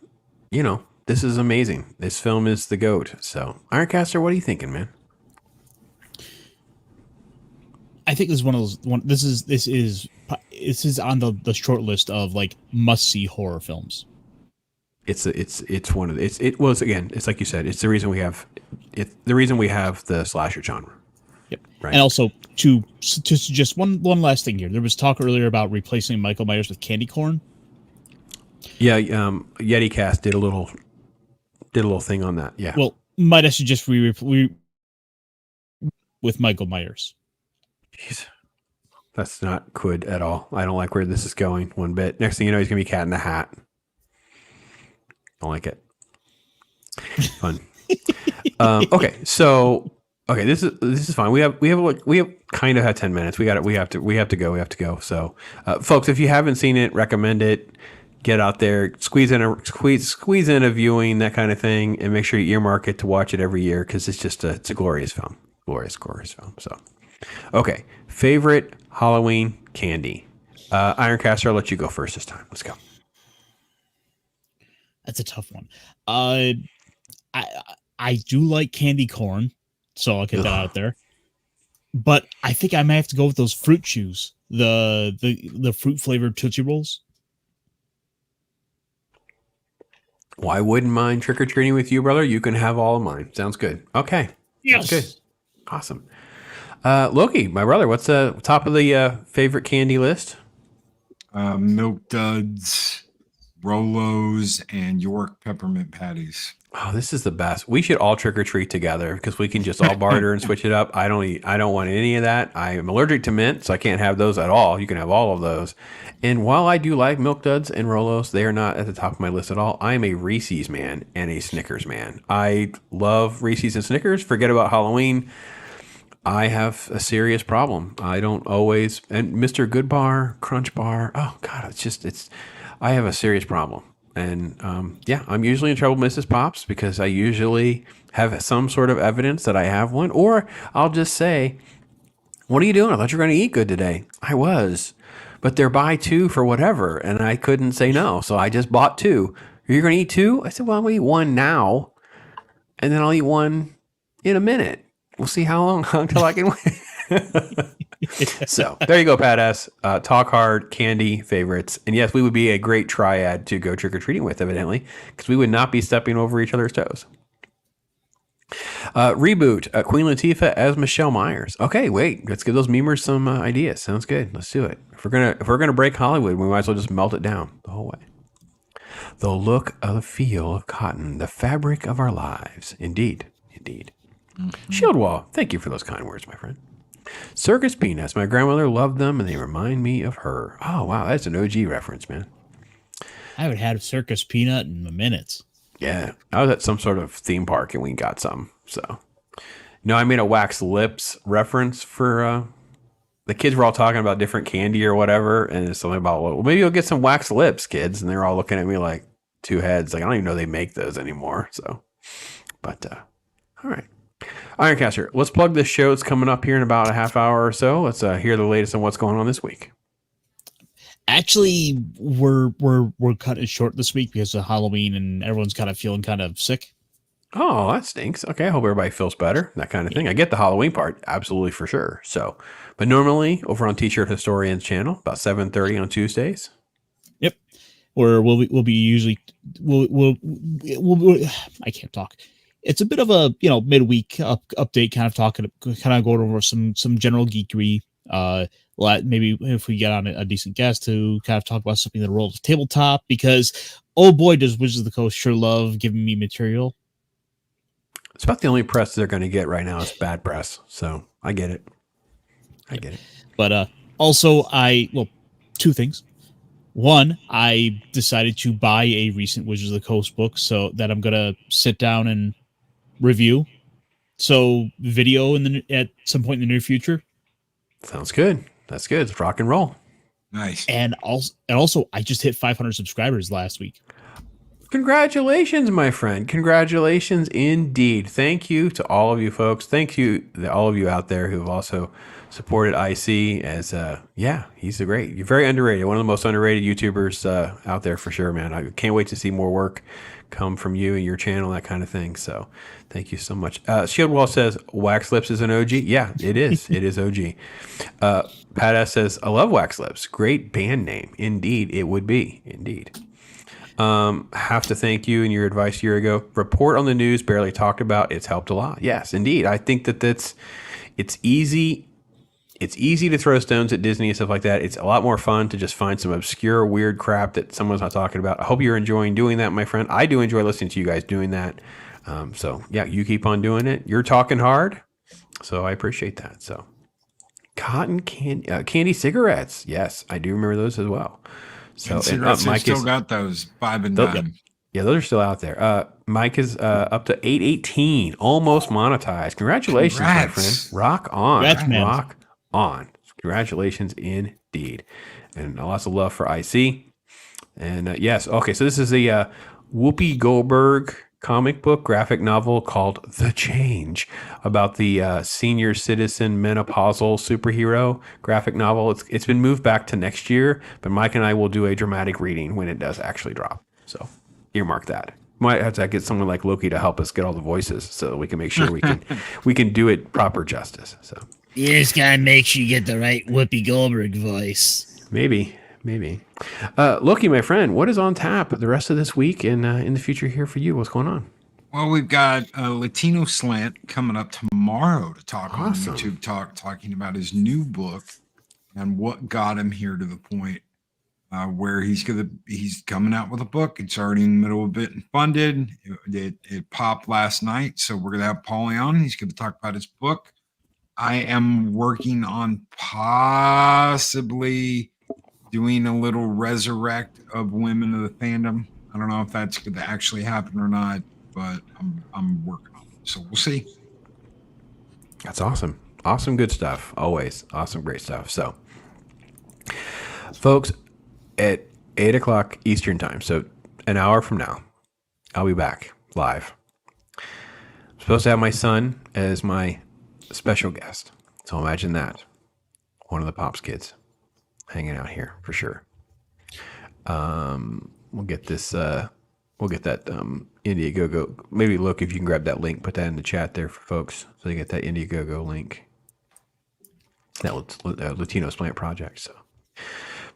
you know, this is amazing. This film is the GOAT. So, Ironcaster, what are you thinking, man? I think this is one of those. This is on the short list of like must see horror films. It's one of it was again. It's like you said. It's the reason we have the slasher genre. Yep. Right. And also to just one last thing here. There was talk earlier about replacing Michael Myers with candy corn. Yeah. Yeti Cast did a little thing on that. Yeah. Well, might actually just with Michael Myers. Jeez. That's not good at all. I don't like where this is going one bit. Next thing you know, he's gonna be Cat in the Hat. Don't like it. Fun. Okay, so this is fine. We have kind of had 10 minutes. We have to go. So, folks, if you haven't seen it, recommend it. Get out there, squeeze in a viewing, that kind of thing, and make sure you earmark it to watch it every year because it's a glorious film, glorious film. So, okay, favorite Halloween candy. Ironcaster, I'll let you go first this time. Let's go. That's a tough one. I do like candy corn, so I'll get that out there. But I think I might have to go with those fruit chews, the fruit flavored Tootsie Rolls. Well, I wouldn't mind trick or treating with you, brother. You can have all of mine. Sounds good. Okay. Yes. Good. Awesome. Loki, my brother, what's the top of the favorite candy list? Milk Duds, Rolos, and York peppermint patties. Oh, this is the best. We should all trick or treat together because we can just all barter and switch it up. I don't want any of that. I am allergic to mint, so I can't have those at all. You can have all of those. And while I do like Milk Duds and Rolos, they are not at the top of my list at all. I am a Reese's man and a Snickers man. I love Reese's and Snickers. Forget about Halloween. I have a serious problem. I don't always, and Mr. Good Bar, Crunch Bar. Oh God, I have a serious problem. And I'm usually in trouble with Mrs. Pops because I usually have some sort of evidence that I have one, or I'll just say, "What are you doing? I thought you were going to eat good today." I was, but they're buy two for whatever, and I couldn't say no, so I just bought two. You're going to eat two? I said, "Well, I'm going to eat one now, and then I'll eat one in a minute. We'll see how long until I can wait." So there you go, Pat S. Talk hard, candy, favorites. And yes, we would be a great triad to go trick-or-treating with, evidently, because we would not be stepping over each other's toes. Reboot, Queen Latifah as Michelle Myers. Okay, wait, let's give those memers some ideas. Sounds good. Let's do it. If we're gonna break Hollywood, we might as well just melt it down the whole way. The look of the feel of cotton, the fabric of our lives. Indeed. Mm-hmm. Shield Wall, thank you for those kind words, my friend. Circus Peanuts. My grandmother loved them, and they remind me of her. Oh, wow. That's an OG reference, man. I haven't had a Circus Peanut in minutes. Yeah. I was at some sort of theme park, and we got some. So, I made a wax lips reference for the kids were all talking about different candy or whatever, and it's something about, well, maybe you'll get some wax lips, kids. And they're all looking at me like two heads. Like, I don't even know they make those anymore. So, but, all right. Ironcaster, let's plug this show. It's coming up here in about a half hour or so. Let's hear the latest on what's going on this week. Actually, we're cutting it short this week because of Halloween and everyone's kind of feeling kind of sick. Oh, that stinks. Okay, I hope everybody feels better. That kind of thing. I get the Halloween part, absolutely for sure. So, but normally over on T-Shirt Historian's channel, about 7:30 on Tuesdays. Yep, or we'll be usually we'll I can't talk. It's a bit of a midweek update, kind of going over some general geekery. Maybe if we get on a decent guest to kind of talk about something that rolls tabletop, because oh boy, does Wizards of the Coast sure love giving me material. It's about the only press they're going to get right now is bad press, so I get it. But also, two things. One, I decided to buy a recent Wizards of the Coast book so that I'm going to sit down and review. So video at some point in the near future. Sounds good. That's good. It's rock and roll. Nice. And also, I just hit 500 subscribers last week. Congratulations, my friend. Congratulations indeed. Thank you to all of you folks. Thank you to all of you out there who have also supported IC as, he's you're very underrated. One of the most underrated YouTubers out there for sure, man. I can't wait to see more work come from you and your channel, that kind of thing. So thank you so much. Shieldwall says Wax Lips is an OG. Yeah, it is. It is OG. Pat S says, I love Wax Lips. Great band name. Indeed, it would be. Indeed. Have to thank you and your advice a year ago. Report on the news barely talked about. It's helped a lot. Yes, indeed. I think it's easy. It's easy to throw stones at Disney and stuff like that. It's a lot more fun to just find some obscure, weird crap that someone's not talking about. I hope you're enjoying doing that, my friend. I do enjoy listening to you guys doing that. So yeah, you keep on doing it. You're talking hard. So I appreciate that. So cotton candy cigarettes. Yes, I do remember those as well. So Mike still got those 5 and 9. Yeah, those are still out there. Mike is up to 818, almost monetized. Congratulations, my friend. Rock on. Rock on. Congratulations indeed. And lots of love for IC. And yes, okay, so this is a Whoopi Goldberg comic book graphic novel called The Change, about the senior citizen menopausal superhero graphic novel. It's been moved back to next year, but Mike and I will do a dramatic reading when it does actually drop. So earmark that. Might have to get someone like Loki to help us get all the voices so that we can make sure we can do it proper justice. So you just gotta make sure you get the right Whoopi Goldberg voice. Maybe. Loki, my friend, what is on tap the rest of this week and in the future here for you? What's going on? Well, we've got a Latino Slant coming up tomorrow to talk on YouTube talking about his new book and what got him here to the point where he's coming out with a book. It's already in the middle of it and funded. It popped last night, so we're gonna have Paulie on. He's gonna talk about his book. I am working on possibly doing a little resurrect of Women of the Fandom. I don't know if that's going to actually happen or not, but I'm working on it. So we'll see. That's awesome. Awesome, good stuff. Always awesome, great stuff. So, folks, at 8 o'clock Eastern time, so an hour from now, I'll be back live. I'm supposed to have my son as my special guest. So imagine that. One of the Pops kids hanging out here for sure. We'll get this. We'll get that Indiegogo. Maybe look if you can grab that link. Put that in the chat there for folks, so you get that Indiegogo link. That Latino Plant Project. So,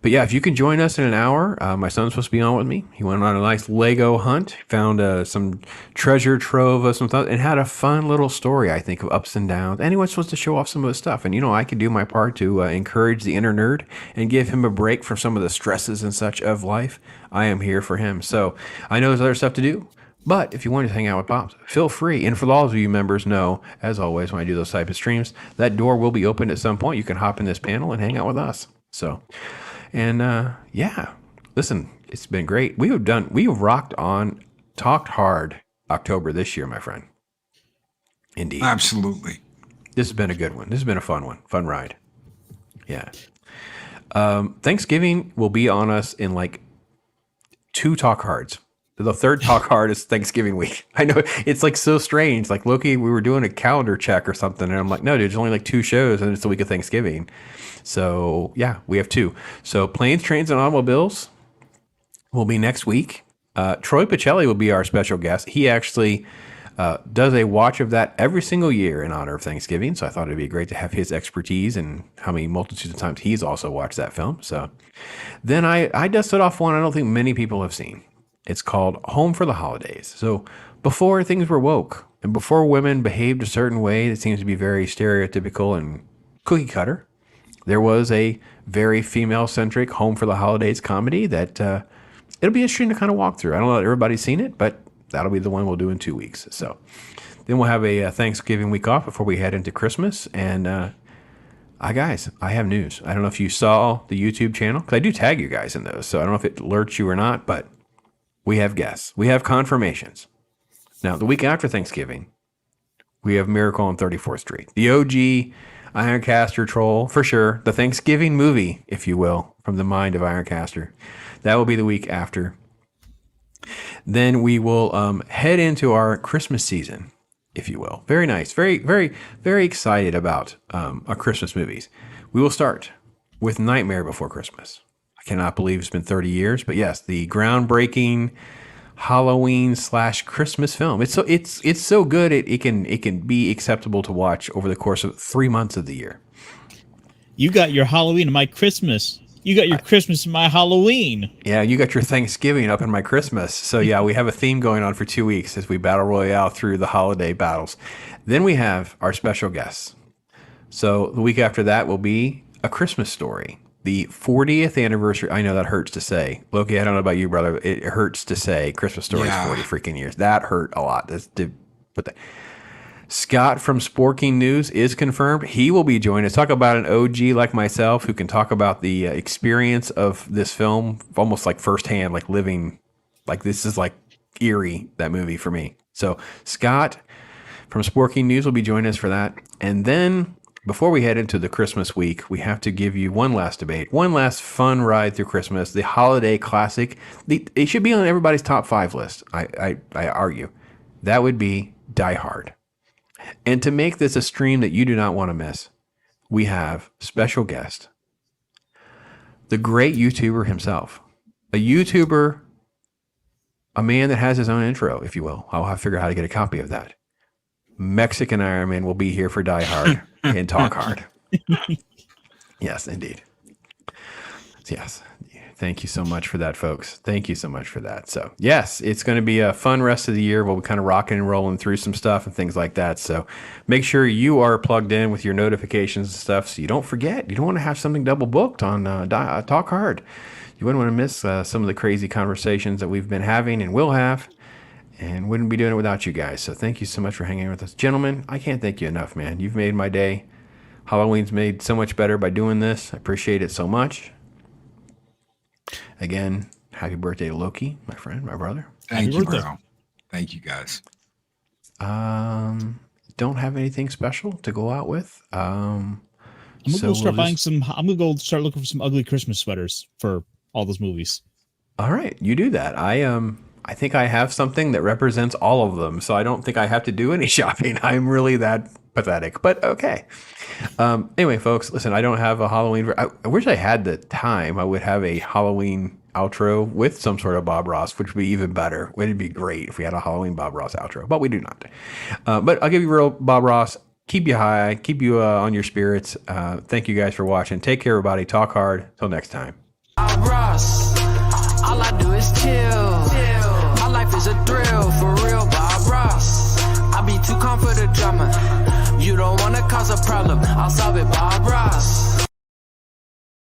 but yeah, if you can join us in an hour, my son's supposed to be on with me. He went on a nice Lego hunt, found some treasure trove of some thoughts, and had a fun little story, I think, of ups and downs. And he was supposed to show off some of the stuff. And, I can do my part to encourage the inner nerd and give him a break from some of the stresses and such of life. I am here for him. So I know there's other stuff to do. But if you want to hang out with Pops, feel free. And for all of you members know, as always, when I do those type of streams, that door will be open at some point. You can hop in this panel and hang out with us. So... And listen, it's been great. We have rocked on, talked hard October this year, my friend. Indeed. Absolutely. This has been a good one. This has been a fun one. Fun ride. Yeah. Thanksgiving will be on us in like 2 talk hards. The third talk hard is Thanksgiving week. I know it's like so strange. Like Loki, we were doing a calendar check or something, and I'm like, no, dude, there's only like 2 shows, and it's the week of Thanksgiving. So yeah, we have 2. So Planes, Trains, and Automobiles will be next week. Troy Pacelli will be our special guest. He actually does a watch of that every single year in honor of Thanksgiving. So I thought it'd be great to have his expertise and how many multitudes of times he's also watched that film. So then I dusted off one I don't think many people have seen. It's called Home for the Holidays. So before things were woke and before women behaved a certain way that seems to be very stereotypical and cookie cutter, there was a very female-centric Home for the Holidays comedy that it'll be interesting to kind of walk through. I don't know if everybody's seen it, but that'll be the one we'll do in 2 weeks. So then we'll have a Thanksgiving week off before we head into Christmas. And guys, I have news. I don't know if you saw the YouTube channel, because I do tag you guys in those. So I don't know if it alerts you or not, but we have guests. We have confirmations. Now, the week after Thanksgiving, we have Miracle on 34th Street. The OG Ironcaster troll, for sure. The Thanksgiving movie, if you will, from the mind of Ironcaster. That will be the week after. Then we will head into our Christmas season, if you will. Very nice. Very, very, very excited about our Christmas movies. We will start with Nightmare Before Christmas. I cannot believe it's been 30 years, but yes, the groundbreaking Halloween/Christmas film. It's so good it can be acceptable to watch over the course of 3 months of the year. You got your Halloween and my Christmas. You got your Christmas and my Halloween. Yeah, you got your Thanksgiving up in my Christmas. So yeah, we have a theme going on for 2 weeks as we battle royale through the holiday battles. Then we have our special guests. So the week after that will be A Christmas Story. The 40th anniversary. I know that hurts to say. Loki, I don't know about you, brother. It hurts to say Christmas Story is 40 freaking years. That hurt a lot. Scott from Sporking News is confirmed. He will be joining us. Talk about an OG like myself who can talk about the experience of this film almost like firsthand, like living, like this is like eerie, that movie for me. So Scott from Sporking News will be joining us for that. And then before we head into the Christmas week, we have to give you one last debate, one last fun ride through Christmas, the holiday classic. It should be on everybody's top 5 list, I argue. That would be Die Hard. And to make this a stream that you do not want to miss, we have special guest, the great YouTuber himself, a YouTuber, a man that has his own intro, if you will. I'll have to figure out how to get a copy of that. Mexican Iron Man will be here for Die Hard and Talk Hard. Yes, indeed. Yes. Thank you so much for that, folks. Thank you so much for that. So, yes, it's going to be a fun rest of the year. We'll be kind of rocking and rolling through some stuff and things like that. So, make sure you are plugged in with your notifications and stuff so you don't forget. You don't want to have something double booked on Talk Hard. You wouldn't want to miss some of the crazy conversations that we've been having and will have, and wouldn't be doing it without you guys. So, thank you so much for hanging with us. Gentlemen, I can't thank you enough, man. You've made my day. Halloween's made so much better by doing this. I appreciate it so much. Again, happy birthday to Loki, my friend, my brother. Thank you, bro. Thank you, guys. Don't have anything special to go out with. I'm gonna go start buying some. I'm gonna go start looking for some ugly Christmas sweaters for all those movies. All right, you do that. I think I have something that represents all of them, so I don't think I have to do any shopping. I'm really that pathetic, but okay. Anyway, folks, listen, I don't have a Halloween. I wish I had the time. I would have a Halloween outro with some sort of Bob Ross, which would be even better. It'd be great if we had a Halloween Bob Ross outro, but we do not. But I'll give you real Bob Ross. Keep you high. Keep you on your spirits. Thank you guys for watching. Take care, everybody. Talk hard. Till next time. Bob Ross, all I do is chill. My life is a thrill, for real, Bob Ross. I be too calm for the drama. You don't wanna cause a problem, I'll solve it, Bob Ross.